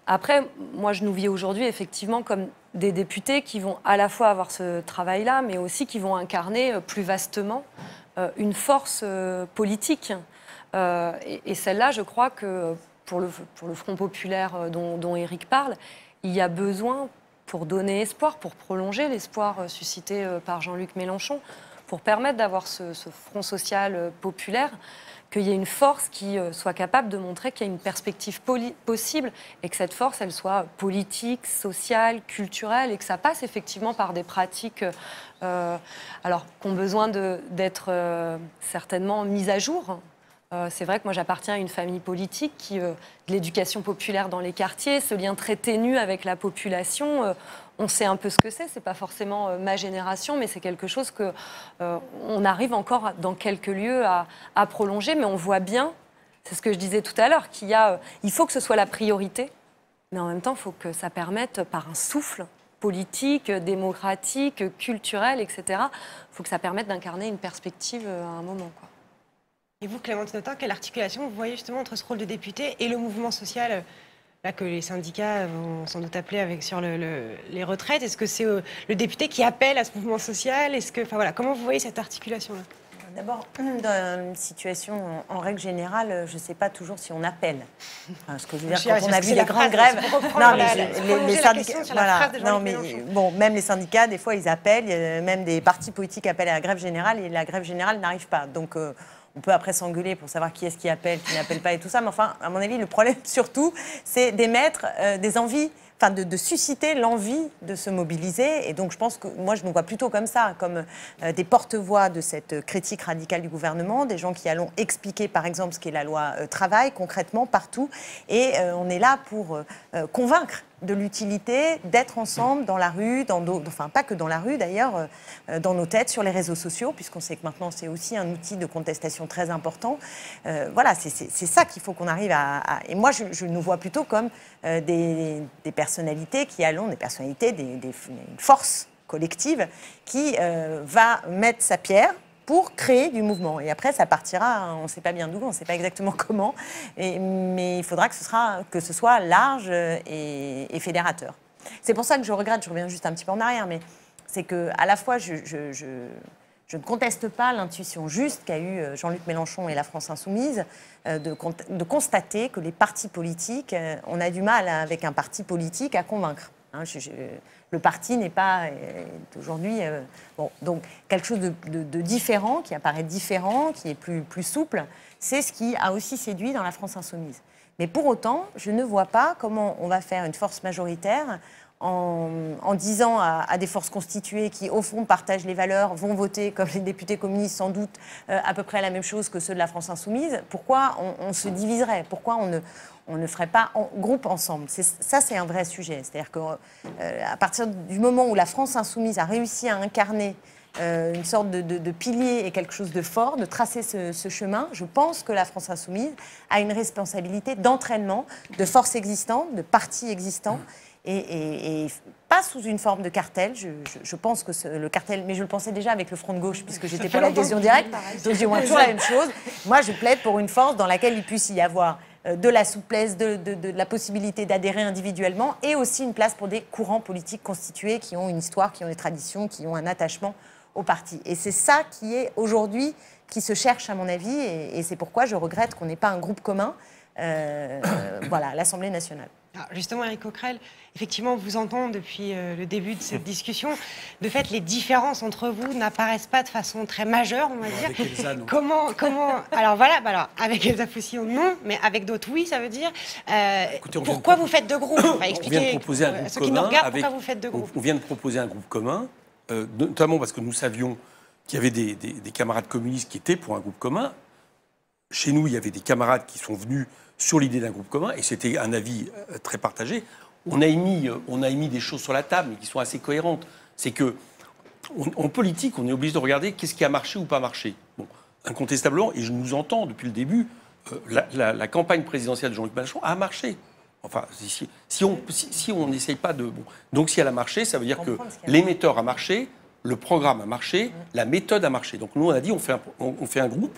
Après, moi, je nous vis aujourd'hui effectivement comme des députés qui vont à la fois avoir ce travail-là, mais aussi qui vont incarner plus vastement une force politique. Et celle-là, je crois que pour le Front populaire dont Éric parle, il y a besoin, pour donner espoir, pour prolonger l'espoir suscité par Jean-Luc Mélenchon, pour permettre d'avoir ce front social populaire, qu'il y ait une force qui soit capable de montrer qu'il y a une perspective possible et que cette force, elle soit politique, sociale, culturelle et que ça passe effectivement par des pratiques alors, qui ont besoin d'être certainement mises à jour. C'est vrai que moi j'appartiens à une famille politique qui, de l'éducation populaire dans les quartiers, ce lien très ténu avec la population, on sait un peu ce que c'est pas forcément ma génération, mais c'est quelque chose que on arrive encore dans quelques lieux à prolonger, mais on voit bien, c'est ce que je disais tout à l'heure, il faut que ce soit la priorité, mais en même temps il faut que ça permette par un souffle politique, démocratique, culturel, etc. Il faut que ça permette d'incarner une perspective à un moment, quoi. Et vous, Clémentine Autain, quelle articulation vous voyez justement entre ce rôle de député et le mouvement social là, que les syndicats vont sans doute appeler sur les retraites? Est-ce que c'est le député qui appelle à ce mouvement social? Enfin, voilà, comment vous voyez cette articulation-là? D'abord, dans une situation, en règle générale, je ne sais pas toujours si on appelle. Enfin, ce que je veux dire, quand on a vu les grandes grèves... Non, mais les syndicats... Voilà, non, mais bon, même les syndicats, des fois, ils appellent, même des partis politiques appellent à la grève générale et la grève générale n'arrive pas. Donc... on peut après s'engueuler pour savoir qui est-ce qui appelle, qui n'appelle pas et tout ça. Mais enfin, à mon avis, le problème surtout, c'est d'émettre des envies, enfin de susciter l'envie de se mobiliser. Et donc, je pense que moi, je me vois plutôt comme ça, comme des porte-voix de cette critique radicale du gouvernement, des gens qui allons expliquer, par exemple, ce qu'est la loi travail, concrètement, partout. Et on est là pour convaincre de l'utilité d'être ensemble dans la rue, enfin pas que dans la rue d'ailleurs, dans nos têtes, sur les réseaux sociaux, puisqu'on sait que maintenant c'est aussi un outil de contestation très important. Voilà, c'est ça qu'il faut qu'on arrive à... Et moi, je nous vois plutôt comme des personnalités qui allons, une force collective qui va mettre sa pierre pour créer du mouvement. Et après, ça partira, on ne sait pas bien d'où, on ne sait pas exactement comment, mais il faudra que ce soit large et fédérateur. C'est pour ça que je regrette, je reviens juste un petit peu en arrière, mais c'est qu'à la fois, je ne conteste pas l'intuition juste qu'a eu Jean-Luc Mélenchon et la France Insoumise de constater que les partis politiques, on a du mal avec un parti politique à convaincre. Le parti n'est pas aujourd'hui... bon, donc, quelque chose de différent, qui apparaît différent, qui est plus souple, c'est ce qui a aussi séduit dans la France Insoumise. Mais pour autant, je ne vois pas comment on va faire une force majoritaire en disant à des forces constituées qui, au fond, partagent les valeurs, vont voter, comme les députés communistes, sans doute, à peu près la même chose que ceux de la France Insoumise. Pourquoi on se diviserait? Pourquoi on ne ferait pas groupe ensemble? Ça, c'est un vrai sujet. C'est-à-dire qu'à partir du moment où la France Insoumise a réussi à incarner une sorte de pilier et quelque chose de fort, de tracer ce chemin, je pense que la France Insoumise a une responsabilité d'entraînement de forces existantes, de partis existants, et pas sous une forme de cartel. Je pense que le cartel, mais je le pensais déjà avec le Front de gauche, puisque j'étais pour l'adhésion directe, donc je dis toujours la même chose. Moi, je plaide pour une force dans laquelle il puisse y avoir de la souplesse, de la possibilité d'adhérer individuellement, et aussi une place pour des courants politiques constitués qui ont une histoire, qui ont des traditions, qui ont un attachement au parti. Et c'est ça qui est aujourd'hui, qui se cherche à mon avis, et c'est pourquoi je regrette qu'on n'ait pas un groupe commun voilà, à l'Assemblée nationale. Alors justement, Éric Coquerel, effectivement, on vous entend depuis le début de cette discussion. De fait, les différences entre vous n'apparaissent pas de façon très majeure, on va dire. Avec Elsa, non. Comment alors voilà, alors, avec Elsa Foussillon, non, mais avec d'autres, oui, ça veut dire. Écoutez, pourquoi vous faites deux groupes? Enfin, on vient de proposer un groupe ceux qui nous commun. regardent, pourquoi vous faites deux groupes? On vient de proposer un groupe commun, notamment parce que nous savions qu'il y avait des camarades communistes qui étaient pour un groupe commun. Chez nous, il y avait des camarades qui sont venus sur l'idée d'un groupe commun, et c'était un avis très partagé. on a émis des choses sur la table, mais qui sont assez cohérentes. C'est que, en politique, on est obligé de regarder qu'est-ce qui a marché ou pas marché. Bon, incontestablement, et je nous entends depuis le début, la campagne présidentielle de Jean-Luc Mélenchon a marché. Enfin, si on n'essaye pas de... Bon. Donc, si elle a marché, ça veut dire que l'émetteur a marché, le programme a marché, la méthode a marché. Donc, nous, on a dit, on fait un groupe.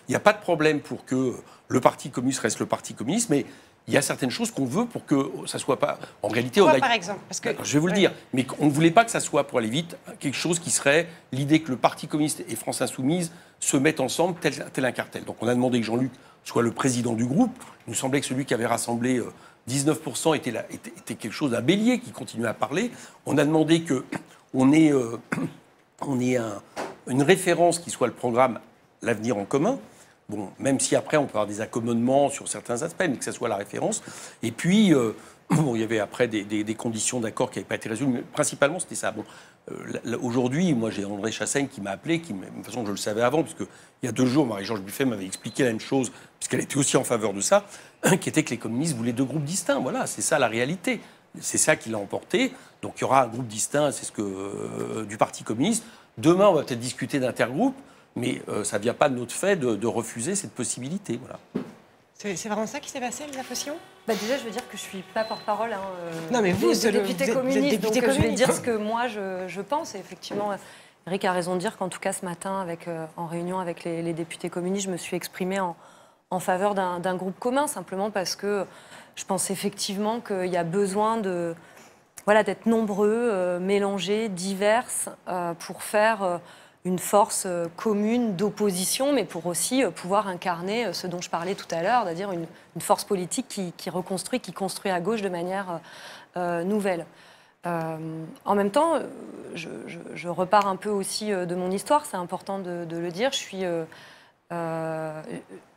Il n'y a pas de problème pour que le Parti communiste reste le Parti communiste, mais il y a certaines choses qu'on veut pour que ça soit pas... En réalité, Pourquoi, par exemple? Parce que... Je vais vous le dire, mais on ne voulait pas que ça soit, pour aller vite, quelque chose qui serait l'idée que le Parti communiste et France Insoumise se mettent ensemble tel un cartel. Donc, on a demandé que Jean-Luc soit le président du groupe. Il nous semblait que celui qui avait rassemblé 19% était quelque chose d'un bélier qui continuait à parler. On a demandé qu'on ait, une référence qui soit le programme L'Avenir en commun. Bon, même si après on peut avoir des accommodements sur certains aspects, mais que ça soit la référence. Et puis, bon, il y avait après des conditions d'accord qui n'avaient pas été résolues, mais principalement c'était ça. Bon, aujourd'hui, moi j'ai André Chassaigne qui m'a appelé, de toute façon je le savais avant, parce qu'il y a 2 jours, Marie-Georges Buffet m'avait expliqué la même chose, puisqu'elle était aussi en faveur de ça, qui était que les communistes voulaient 2 groupes distincts. Voilà, c'est ça la réalité. C'est ça qui l'a emporté. Donc il y aura un groupe distinct, c'est ce que du Parti communiste. Demain, on va peut-être discuter d'intergroupe. Mais ça ne vient pas de notre fait de refuser cette possibilité. Voilà. C'est vraiment ça qui s'est passé, Lisa Faucillon? Déjà, je veux dire que je ne suis pas porte-parole non, mais vous, des députés communistes, donc je vais dire ce que moi je pense. Et effectivement, Eric a raison de dire qu'en tout cas ce matin, en réunion avec les députés communistes, je me suis exprimée en faveur d'un groupe commun, simplement parce que je pense effectivement qu'il y a besoin d'être nombreux, mélangés, divers, pour faire... une force commune d'opposition, mais pour aussi pouvoir incarner ce dont je parlais tout à l'heure, c'est-à-dire une force politique qui reconstruit, qui construit à gauche de manière nouvelle. En même temps, je repars un peu aussi de mon histoire, c'est important de le dire.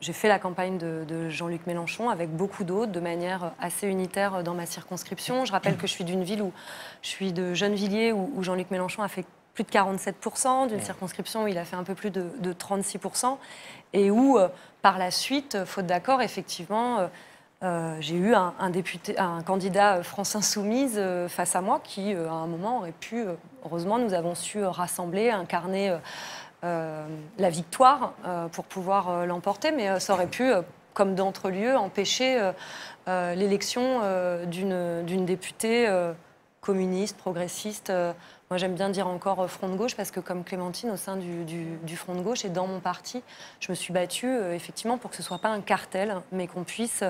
J'ai fait la campagne de Jean-Luc Mélenchon avec beaucoup d'autres, de manière assez unitaire dans ma circonscription. Je rappelle que je suis d'une ville je suis de Gennevilliers, où Jean-Luc Mélenchon a fait plus de 47%, d'une circonscription où il a fait un peu plus de 36%, et où, par la suite, faute d'accord, effectivement, j'ai eu un candidat France Insoumise face à moi qui, à un moment, aurait pu... heureusement, nous avons su rassembler, incarner la victoire pour pouvoir l'emporter, mais ça aurait pu, comme d'entre lieux, empêcher l'élection d'une députée communiste, progressiste... Moi, j'aime bien dire encore Front de gauche parce que, comme Clémentine, au sein du Front de gauche et dans mon parti, je me suis battue effectivement pour que ce ne soit pas un cartel, mais qu'on puisse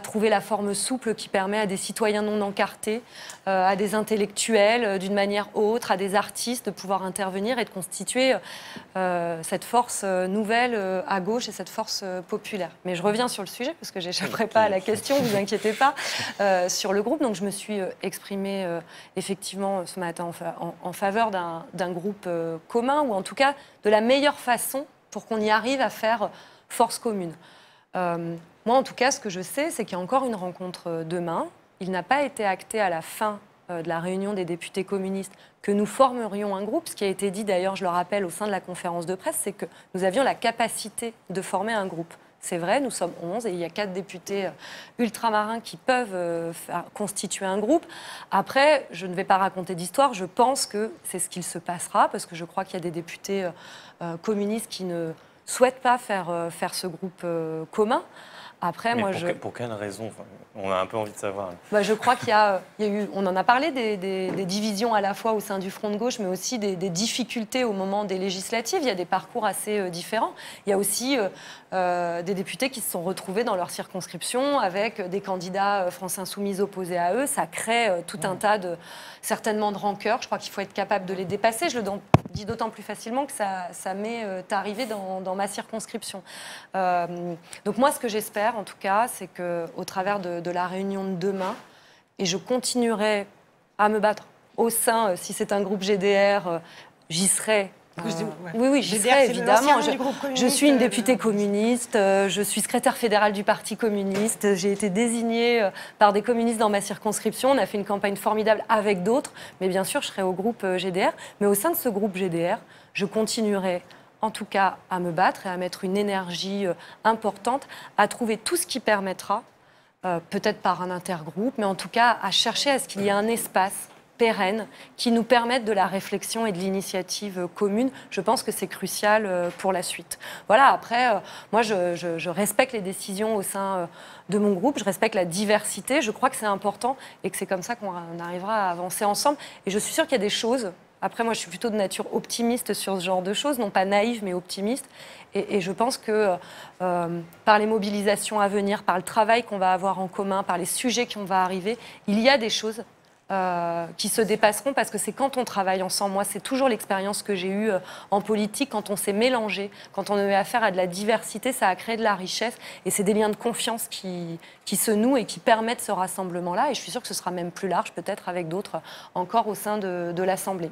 trouver la forme souple qui permet à des citoyens non encartés, à des intellectuels d'une manière autre, à des artistes de pouvoir intervenir et de constituer cette force nouvelle à gauche et cette force populaire. Mais je reviens sur le sujet parce que j'échapperai pas à la question, vous inquiétez pas, sur le groupe. Donc je me suis exprimée effectivement ce matin en faveur d'un groupe commun, ou en tout cas de la meilleure façon pour qu'on y arrive à faire force commune. Moi, en tout cas, ce que je sais, c'est qu'il y a encore une rencontre demain. Il n'a pas été acté à la fin de la réunion des députés communistes que nous formerions un groupe. Ce qui a été dit, d'ailleurs, je le rappelle, au sein de la conférence de presse, c'est que nous avions la capacité de former un groupe. C'est vrai, nous sommes 11 et il y a 4 députés ultramarins qui peuvent constituer un groupe. Après, je ne vais pas raconter d'histoire, je pense que c'est ce qu'il se passera, parce que je crois qu'il y a des députés communistes qui ne souhaitent pas faire ce groupe commun. Après, mais pour quelle raison? On a un peu envie de savoir. Je crois qu'il y a eu, on en a parlé, des divisions à la fois au sein du Front de gauche, mais aussi des difficultés au moment des législatives. Il y a des parcours assez différents. Il y a aussi des députés qui se sont retrouvés dans leur circonscription avec des candidats France Insoumise opposés à eux. Ça crée tout un tas certainement de rancœurs. Je crois qu'il faut être capable de les dépasser. Je le dis d'autant plus facilement que ça m'est arrivé dans ma circonscription. Donc moi, ce que j'espère, en tout cas, c'est qu'au travers de la réunion de demain, et je continuerai à me battre au sein, si c'est un groupe GDR, j'y serai. Oui, j'y serai, évidemment. Je suis une députée communiste, je suis secrétaire fédérale du Parti communiste, j'ai été désignée par des communistes dans ma circonscription, on a fait une campagne formidable avec d'autres, mais bien sûr, je serai au groupe GDR. Mais au sein de ce groupe GDR, je continuerai en tout cas à me battre et à mettre une énergie importante, à trouver tout ce qui permettra peut-être par un intergroupe, mais en tout cas à chercher à ce qu'il y ait un espace pérenne qui nous permette de la réflexion et de l'initiative commune. Je pense que c'est crucial pour la suite. Voilà, après, moi, je respecte les décisions au sein de mon groupe, je respecte la diversité, je crois que c'est important et que c'est comme ça qu'on arrivera à avancer ensemble. Et je suis sûre qu'il y a des choses... Après, moi, je suis plutôt de nature optimiste sur ce genre de choses, non pas naïve, mais optimiste. Et je pense que par les mobilisations à venir, par le travail qu'on va avoir en commun, par les sujets qui vont arriver, il y a des choses qui se dépasseront parce que c'est quand on travaille ensemble. Moi, c'est toujours l'expérience que j'ai eue en politique, quand on s'est mélangé, quand on a eu affaire à de la diversité, ça a créé de la richesse et c'est des liens de confiance qui se nouent et qui permettent ce rassemblement-là. Et je suis sûre que ce sera même plus large, peut-être avec d'autres encore au sein de l'Assemblée.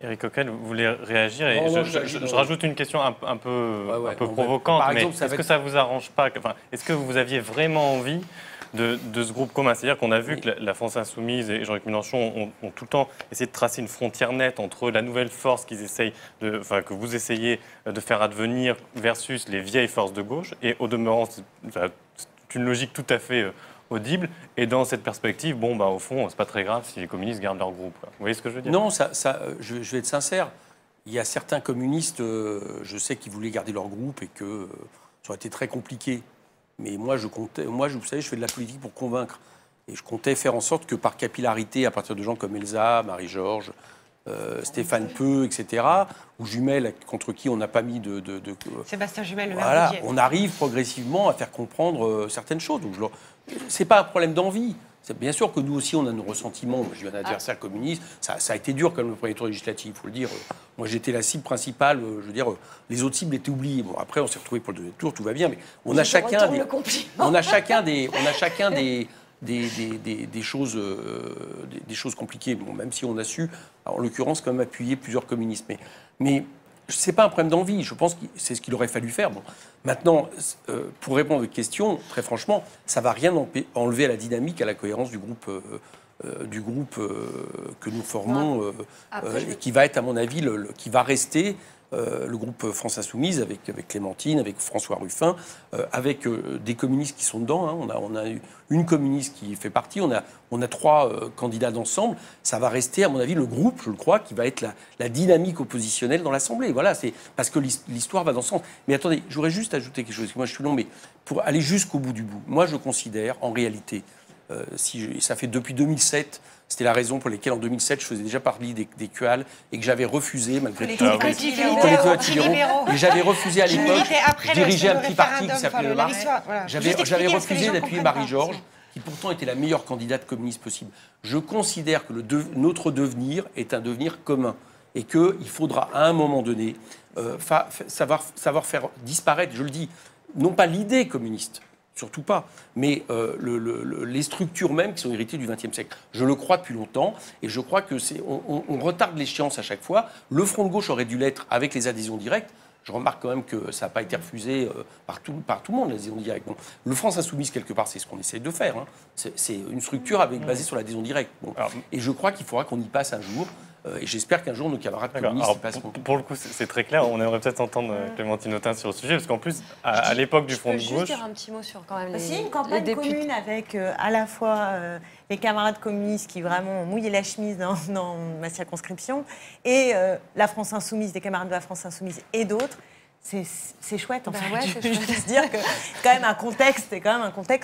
Éric Coquerel, vous voulez réagir et je rajoute une question un peu provocante, mais est-ce que ça ne vous arrange pas, est-ce que vous aviez vraiment envie de ce groupe commun? C'est-à-dire qu'on a vu que la France Insoumise et Jean-Luc Mélenchon ont tout le temps essayé de tracer une frontière nette entre la nouvelle force que vous essayez de faire advenir versus les vieilles forces de gauche, et au demeurant, c'est une logique tout à fait audible. Et dans cette perspective, au fond, c'est pas très grave si les communistes gardent leur groupe. Vous voyez ce que je veux dire? Non, je vais être sincère. Il y a certains communistes, je sais qu'ils voulaient garder leur groupe et que ça aurait été très compliqué. Mais moi, vous savez, je fais de la politique pour convaincre. Et je comptais faire en sorte que par capillarité, à partir de gens comme Elsa, Marie-Georges, Stéphane Peu, etc., ou Jumel, contre qui on n'a pas mis de Sébastien Jumel, le voilà, on arrive progressivement à faire comprendre certaines choses. Donc, c'est pas un problème d'envie. Bien sûr que nous aussi, on a nos ressentiments. Moi, j'ai eu un adversaire communiste. Ça a été dur quand même le premier tour législatif, il faut le dire. Moi, j'étais la cible principale. Je veux dire, les autres cibles étaient oubliées. Bon, après, on s'est retrouvés pour le deuxième tour, tout va bien. Mais on a chacun des choses compliquées. Bon, même si on a su, en l'occurrence, quand même appuyer plusieurs communistes. Mais c'est pas un problème d'envie. Je pense que c'est ce qu'il aurait fallu faire. Bon. Maintenant, pour répondre à votre question, très franchement, ça ne va rien enlever à la dynamique, à la cohérence du groupe que nous formons, et qui va être, à mon avis, qui va rester le groupe France Insoumise, avec Clémentine, avec François Ruffin, avec des communistes qui sont dedans. Hein. On a une communiste qui fait partie, on a 3 candidats d'ensemble. Ça va rester, à mon avis, le groupe, je le crois, qui va être la dynamique oppositionnelle dans l'Assemblée. Voilà, c'est parce que l'histoire va dans ce sens. Mais attendez, j'aurais juste ajouté quelque chose, parce que moi je suis long, mais pour aller jusqu'au bout du bout, moi je considère, en réalité, ça fait depuis 2007, c'était la raison pour laquelle en 2007 je faisais déjà partie des QAL et que j'avais refusé malgré tout et j'avais refusé à l'époque, je dirigeais un petit parti qui s'appelait Le Mars, j'avais refusé d'appuyer Marie-Georges qui pourtant était la meilleure candidate communiste possible. Je considère que notre devenir est un devenir commun et qu'il faudra à un moment donné savoir faire disparaître, je le dis, non pas l'idée communiste, surtout pas, mais les structures même qui sont héritées du XXe siècle. Je le crois depuis longtemps, et je crois que on retarde l'échéance à chaque fois. Le Front de gauche aurait dû l'être avec les adhésions directes. Je remarque quand même que ça n'a pas été refusé par tout le monde, l'adhésion directe. Bon, le France Insoumise, quelque part, c'est ce qu'on essaie de faire. Hein. C'est une structure basée sur l'adhésion directe. Bon. Et je crois qu'il faudra qu'on y passe un jour. Et j'espère qu'un jour, nos camarades communistes y passeront. Pour le coup, c'est très clair. On aimerait peut-être entendre Clémentine Autain sur le sujet, parce qu'en plus, à l'époque du Front de gauche... Je peux juste dire un petit mot sur quand même les une campagne commune avec à la fois les camarades communistes qui vraiment ont mouillé la chemise dans ma circonscription et la France Insoumise, des camarades de la France Insoumise et d'autres. C'est chouette, en fait. Ouais, je veux juste dire que c'est quand même un contexte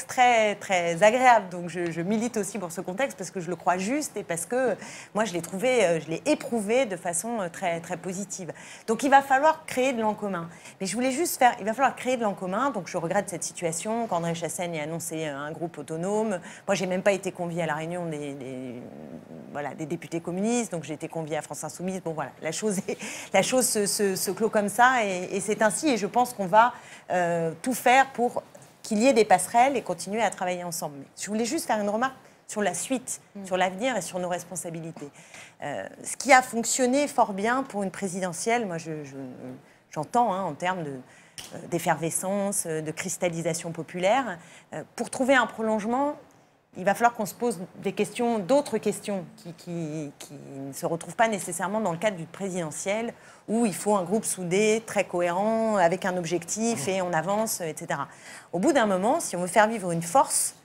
très, très agréable. Donc je milite aussi pour ce contexte parce que je le crois juste et parce que moi je l'ai éprouvé de façon très, très positive. Donc il va falloir créer de l'en commun. Mais je voulais juste il va falloir créer de l'en commun. Donc je regrette cette situation qu'André Chassaigne ait annoncé un groupe autonome. Moi j'ai même pas été conviée à la réunion des députés communistes. Donc j'ai été conviée à France Insoumise. Bon voilà, la chose se clôt comme ça et c'est ainsi, et je pense qu'on va tout faire pour qu'il y ait des passerelles et continuer à travailler ensemble. Mais je voulais juste faire une remarque sur la suite, sur l'avenir et sur nos responsabilités. Ce qui a fonctionné fort bien pour une présidentielle, moi j'entends en termes d'effervescence, de cristallisation populaire, pour trouver un prolongement, il va falloir qu'on se pose d'autres questions qui ne se retrouvent pas nécessairement dans le cadre d'une présidentielle où il faut un groupe soudé, très cohérent, avec un objectif et on avance, etc. Au bout d'un moment, si on veut faire vivre une force,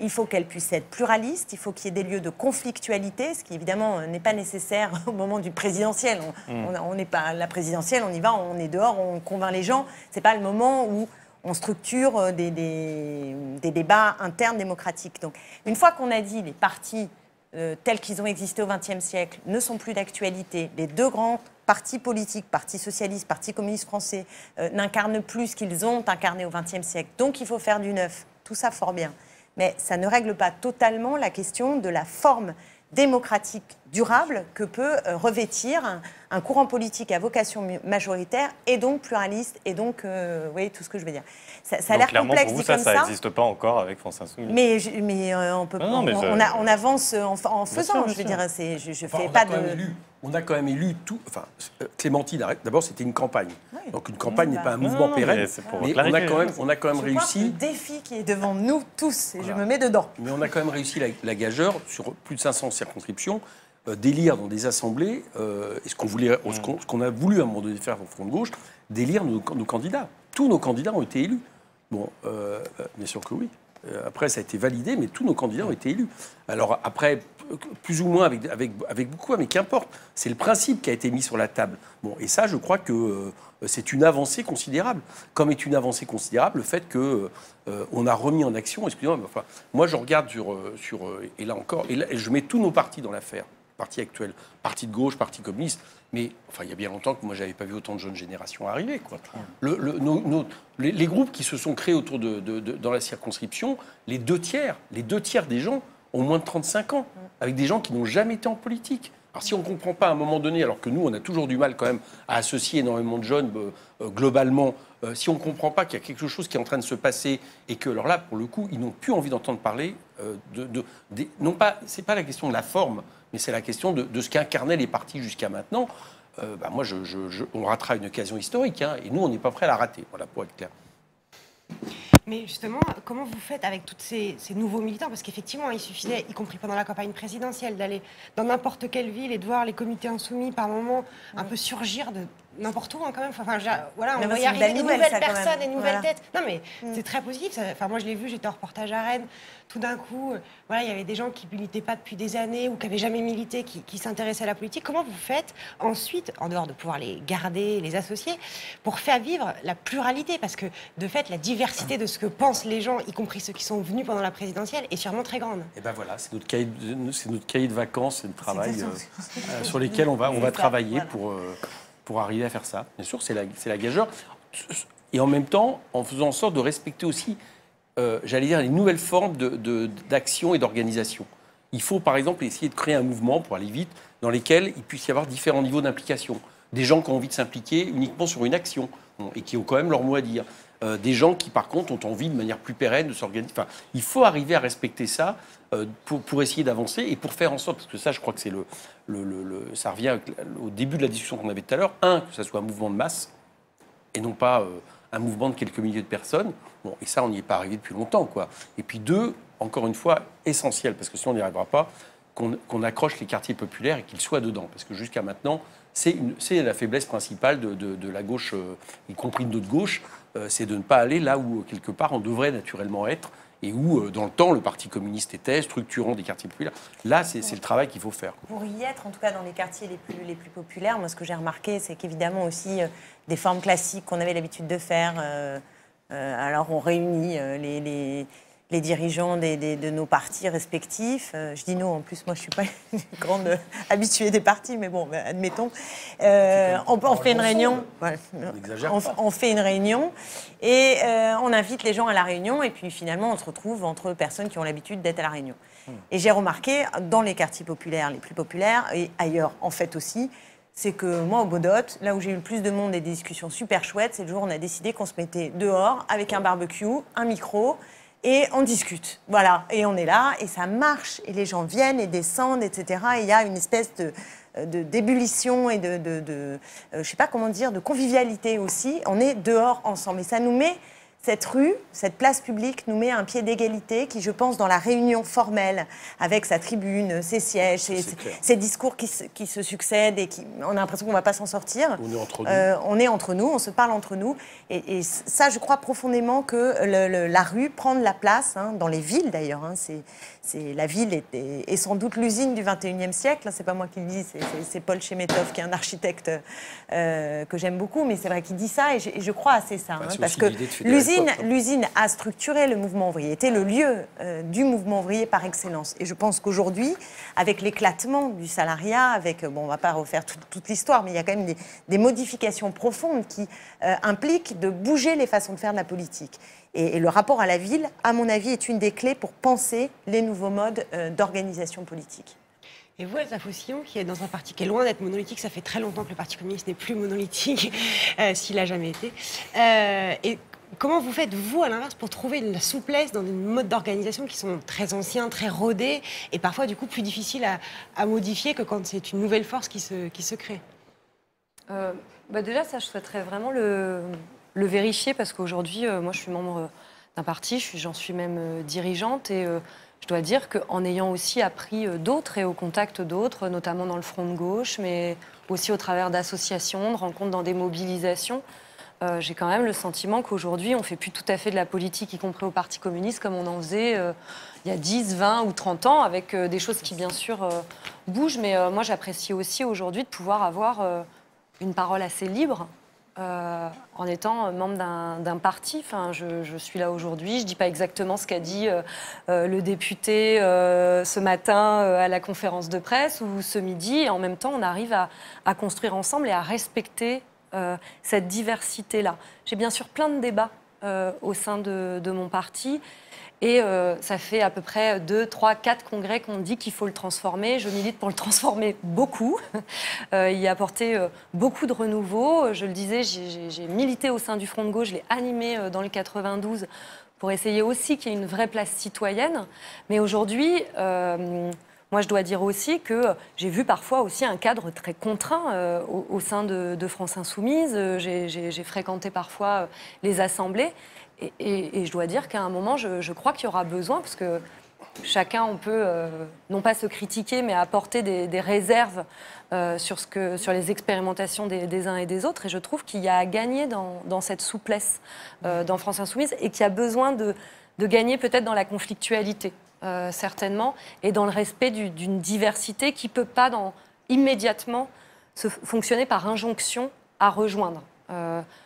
Il faut qu'elle puisse être pluraliste, il faut qu'il y ait des lieux de conflictualité, ce qui évidemment n'est pas nécessaire au moment du présidentiel. On n'est pas la présidentielle, on y va, on est dehors, on convainc les gens. C'est pas le moment où on structure des débats internes démocratiques. Donc, une fois qu'on a dit les partis tels qu'ils ont existé au XXe siècle ne sont plus d'actualité, les deux grands partis politiques, Parti socialiste, Parti communiste français, n'incarnent plus ce qu'ils ont incarné au XXe siècle. Donc, il faut faire du neuf. Tout ça, fort bien. Mais ça ne règle pas totalement la question de la forme démocratique durable que peut revêtir un courant politique à vocation majoritaire et donc pluraliste et donc, vous voyez tout ce que je veux dire. Ça a l'air complexe pour vous, dit comme ça n'existe pas encore avec France Insoumise. Mais on peut, on avance en faisant, je veux dire, je fais pas de... On a quand même élu tout. Enfin, Clémentine, d'abord, c'était une campagne. Oui. Donc, une campagne n'est pas un mouvement pérenne. Mais on a quand même réussi. Le défi qui est devant nous tous, et je me mets dedans. Mais on a quand même réussi la gageure sur plus de 500 circonscriptions, d'élire dans des assemblées, et ce qu'on a voulu à un moment donné faire au Front de gauche, d'élire nos candidats. Tous nos candidats ont été élus. Bon, bien sûr que oui. Après, ça a été validé, mais tous nos candidats ont été élus. Alors après, plus ou moins avec beaucoup, mais qu'importe. C'est le principe qui a été mis sur la table. Bon, et ça, je crois que c'est une avancée considérable. Comme est une avancée considérable le fait qu'on a remis en action. Excusez-moi, mais enfin, moi, je regarde et là encore, et je mets tous nos partis dans l'affaire. Parti actuel, parti de gauche, parti communiste. Mais enfin, il y a bien longtemps que moi, j'avais pas vu autant de jeunes générations arriver, quoi. Les groupes qui se sont créés autour dans la circonscription, les deux tiers des gens ont moins de 35 ans, avec des gens qui n'ont jamais été en politique. Alors si on ne comprend pas à un moment donné, alors que nous, on a toujours du mal quand même à associer énormément de jeunes globalement, si on ne comprend pas qu'il y a quelque chose qui est en train de se passer et que, alors là, pour le coup, ils n'ont plus envie d'entendre parler non pas, c'est pas la question de la forme, mais c'est la question de ce qu'incarnaient les partis jusqu'à maintenant. Moi, on ratera une occasion historique, hein, et nous, on n'est pas prêt à la rater, voilà, pour être clair. Mais justement, comment vous faites avec tous ces nouveaux militants? Parce qu'effectivement, il suffisait, y compris pendant la campagne présidentielle, d'aller dans n'importe quelle ville et de voir les comités insoumis, par moments, un peu surgir de n'importe où, hein, quand même. Enfin, voilà, on va y arriver, des nouvelles personnes, des nouvelles têtes. Non, mais c'est très positif. Enfin, moi, je l'ai vu, j'étais en reportage à Rennes. Tout d'un coup, voilà, il y avait des gens qui ne militaient pas depuis des années ou qui n'avaient jamais milité, qui s'intéressaient à la politique. Comment vous faites ensuite, en dehors de pouvoir les garder, les associer, pour faire vivre la pluralité? Parce que, de fait, la diversité de ce que pensent les gens, y compris ceux qui sont venus pendant la présidentielle, est sûrement très grande. Et bien voilà, c'est notre cahier de vacances et de travail sur lesquels on va travailler pour arriver à faire ça. Bien sûr, c'est la gageure. Et en même temps, en faisant en sorte de respecter aussi, j'allais dire, les nouvelles formes d'action et d'organisation. Il faut, par exemple, essayer de créer un mouvement, pour aller vite, dans lesquels il puisse y avoir différents niveaux d'implication. Des gens qui ont envie de s'impliquer uniquement sur une action et qui ont quand même leur mot à dire. Des gens qui, par contre, ont envie de manière plus pérenne de s'organiser. Enfin, il faut arriver à respecter ça pour essayer d'avancer et pour faire en sorte, parce que ça, je crois que c'est ça revient au début de la discussion qu'on avait tout à l'heure. Un, que ça soit un mouvement de masse et non pas un mouvement de quelques milliers de personnes. Bon, et ça, on n'y est pas arrivé depuis longtemps, quoi. Et puis deux, encore une fois, essentiel, parce que sinon on n'y arrivera pas, qu'on accroche les quartiers populaires et qu'ils soient dedans. Parce que jusqu'à maintenant, c'est la faiblesse principale de la gauche, y compris de notre gauche, c'est de ne pas aller là où, quelque part, on devrait naturellement être et où, dans le temps, le Parti communiste était, structurant des quartiers populaires. Là, c'est le travail qu'il faut faire. Pour y être, en tout cas dans les quartiers les plus populaires, moi, ce que j'ai remarqué, c'est qu'évidemment aussi, des formes classiques qu'on avait l'habitude de faire, alors on réunit les dirigeants de nos partis respectifs. Je dis non, en plus, moi, je ne suis pas une grande habituée des partis, mais bon, admettons. On fait une réunion. Voilà. On fait une réunion et on invite les gens à la réunion et puis finalement, on se retrouve entre personnes qui ont l'habitude d'être à la réunion. Et j'ai remarqué, dans les quartiers populaires, les plus populaires, et ailleurs, en fait aussi, c'est que moi, au Baudot, là où j'ai eu le plus de monde et des discussions super chouettes, c'est le jour où on a décidé qu'on se mettait dehors avec un barbecue, un micro, et on discute. Voilà, et on est là, et ça marche, et les gens viennent et descendent, etc. Et il y a une espèce d'ébullition et je sais pas comment dire, de convivialité aussi. On est dehors ensemble, et ça nous met cette rue, cette place publique nous met à un pied d'égalité qui, je pense, dans la réunion formelle, avec sa tribune, ses sièges, ses discours qui se succèdent et on a l'impression qu'on ne va pas s'en sortir. On est entre nous. On est entre nous, on se parle entre nous. Et ça, je crois profondément que la rue prend de la place, dans les villes d'ailleurs. La ville est sans doute l'usine du 21e siècle. C'est pas moi qui le dis, c'est Paul Chemetov, qui est un architecte que j'aime beaucoup, mais c'est vrai qu'il dit ça et je crois assez ça. Parce que l'usine a structuré le mouvement ouvrier, était le lieu du mouvement ouvrier par excellence. Et je pense qu'aujourd'hui, avec l'éclatement du salariat, on ne va pas refaire toute l'histoire, mais il y a quand même des modifications profondes qui impliquent de bouger les façons de faire de la politique. Et le rapport à la ville, à mon avis, est une des clés pour penser les nouveaux modes d'organisation politique. Et vous, Elsa Faucillon, qui est dans un parti qui est loin d'être monolithique, ça fait très longtemps que le Parti communiste n'est plus monolithique, s'il n'a jamais été. Et comment vous faites, vous, à l'inverse, pour trouver de la souplesse dans des modes d'organisation qui sont très anciens, très rodés, et parfois, du coup, plus difficiles à modifier que quand c'est une nouvelle force qui se crée? Déjà, ça, je souhaiterais vraiment le vérifier, parce qu'aujourd'hui, moi, je suis membre d'un parti, j'en suis même dirigeante, et je dois dire qu'en ayant aussi appris d'autres et au contact d'autres, notamment dans le Front de gauche, mais aussi au travers d'associations, de rencontres dans des mobilisations, j'ai quand même le sentiment qu'aujourd'hui, on ne fait plus tout à fait de la politique, y compris au Parti communiste, comme on en faisait il y a 10, 20 ou 30 ans, avec des choses qui, bien sûr, bougent. Mais moi, j'apprécie aussi aujourd'hui de pouvoir avoir une parole assez libre, en étant membre d'un parti. Enfin, je suis là aujourd'hui, je ne dis pas exactement ce qu'a dit le député ce matin à la conférence de presse ou ce midi, et en même temps, on arrive à construire ensemble et à respecter cette diversité-là. J'ai bien sûr plein de débats au sein de mon parti, et ça fait à peu près 2, 3, 4 congrès qu'on dit qu'il faut le transformer. Je milite pour le transformer beaucoup, y apporter beaucoup de renouveau. Je le disais, j'ai milité au sein du Front de gauche, je l'ai animé dans le 92 pour essayer aussi qu'il y ait une vraie place citoyenne. Mais aujourd'hui, moi, je dois dire aussi que j'ai vu parfois aussi un cadre très contraint au sein de France Insoumise. J'ai fréquenté parfois les assemblées. Et je dois dire qu'à un moment, je crois qu'il y aura besoin, parce que chacun, on peut non pas se critiquer, mais apporter des réserves sur les expérimentations des uns et des autres. Et je trouve qu'il y a à gagner dans cette souplesse dans France Insoumise, et qu'il y a besoin de gagner peut-être dans la conflictualité, certainement, et dans le respect d'une diversité qui ne peut pas immédiatement fonctionner par injonction à rejoindre.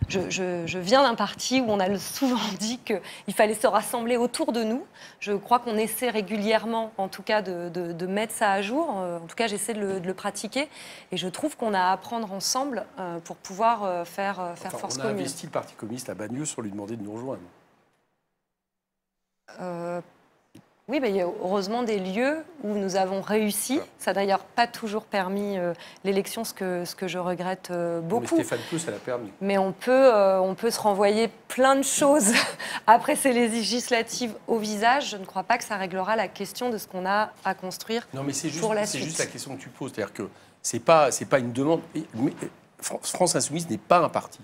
Je viens d'un parti où on a souvent dit qu'il fallait se rassembler autour de nous. Je crois qu'on essaie régulièrement, en tout cas, de mettre ça à jour. En tout cas, j'essaie de le pratiquer. Et je trouve qu'on a à apprendre ensemble pour pouvoir faire force commune. On a investi le Parti communiste à Bagneux sans lui demander de nous rejoindre. Oui, il y a heureusement des lieux où nous avons réussi. Ça n'a d'ailleurs pas toujours permis l'élection, ce que je regrette beaucoup. Mais Stéphane Peu, ça l'a permis. Mais on peut se renvoyer plein de choses après ces législatives au visage. Je ne crois pas que ça réglera la question de ce qu'on a à construire pour la suite. C'est juste la question que tu poses. C'est-à-dire que c'est pas une demande. France Insoumise n'est pas un parti.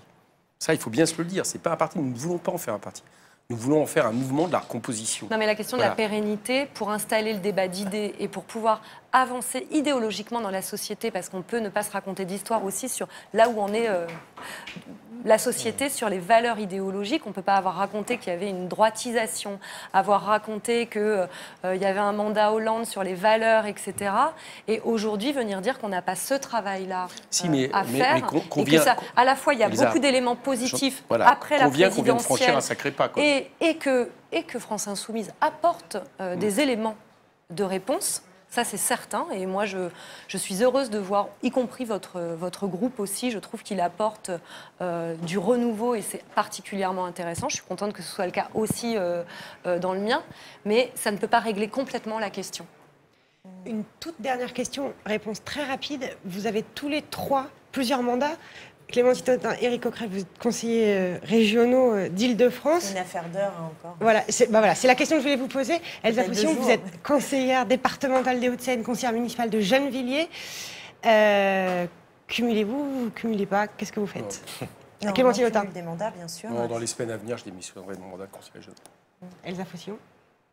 Ça, il faut bien se le dire. C'est pas un parti. Nous ne voulons pas en faire un parti. Nous voulons en faire un mouvement de la recomposition. Non, mais la question de la pérennité, pour installer le débat d'idées et pour pouvoir avancer idéologiquement dans la société, parce qu'on peut ne pas se raconter d'histoire aussi sur là où en est la société, sur les valeurs idéologiques. On ne peut pas avoir raconté qu'il y avait une droitisation, avoir raconté qu'il y avait un mandat Hollande sur les valeurs, etc. Et aujourd'hui, venir dire qu'on n'a pas ce travail-là à faire, et que ça, à la fois, il y a beaucoup d'éléments positifs après la présidentielle, qu'on vient de franchir un sacré pas, quoi. Et que France Insoumise apporte des éléments de réponse. Ça, c'est certain. Et moi, je suis heureuse de voir, y compris votre groupe aussi, je trouve qu'il apporte du renouveau, et c'est particulièrement intéressant. Je suis contente que ce soit le cas aussi dans le mien. Mais ça ne peut pas régler complètement la question. Une toute dernière question, réponse très rapide. Vous avez tous les trois plusieurs mandats. Clémentine Autain, Éric Coquerel, vous êtes conseillers régionaux d'Île-de-France. C'est une affaire d'heure encore. Voilà, c'est la question que je voulais vous poser. Elsa Faucillon, vous êtes conseillère départementale des Hauts-de-Seine, conseillère municipale de Gennevilliers. Cumulez-vous, vous cumulez pas? Qu'est-ce que vous faites? Non, Clémentine Autain. des mandats, bien sûr. Non, dans les semaines à venir, je démissionnerai de mon mandat de conseiller jeune. Elsa Fossillon.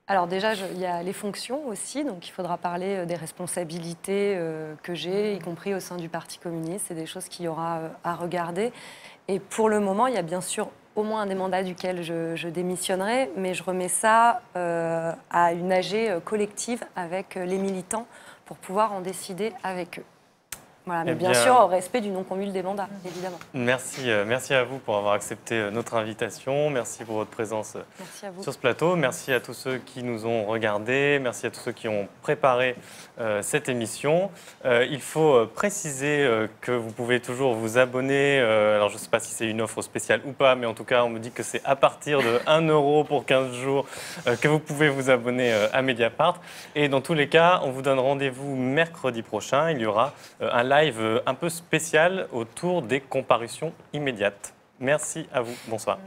Alors déjà, il y a les fonctions aussi, donc il faudra parler des responsabilités que j'ai, y compris au sein du Parti communiste. C'est des choses qu'il y aura à regarder. Et pour le moment, il y a bien sûr au moins un des mandats duquel je démissionnerai, mais je remets ça à une AG collective avec les militants pour pouvoir en décider avec eux. Voilà, mais bien sûr, au respect du non-cumul des mandats, évidemment. Merci à vous pour avoir accepté notre invitation. Merci pour votre présence sur ce plateau. Merci à tous ceux qui nous ont regardés. Merci à tous ceux qui ont préparé cette émission. Il faut préciser que vous pouvez toujours vous abonner. Alors, je ne sais pas si c'est une offre spéciale ou pas, mais en tout cas, on me dit que c'est à partir de 1 € pour 15 jours que vous pouvez vous abonner à Mediapart. Et dans tous les cas, on vous donne rendez-vous mercredi prochain. Il y aura un live un peu spécial autour des comparutions immédiates. Merci à vous. Bonsoir.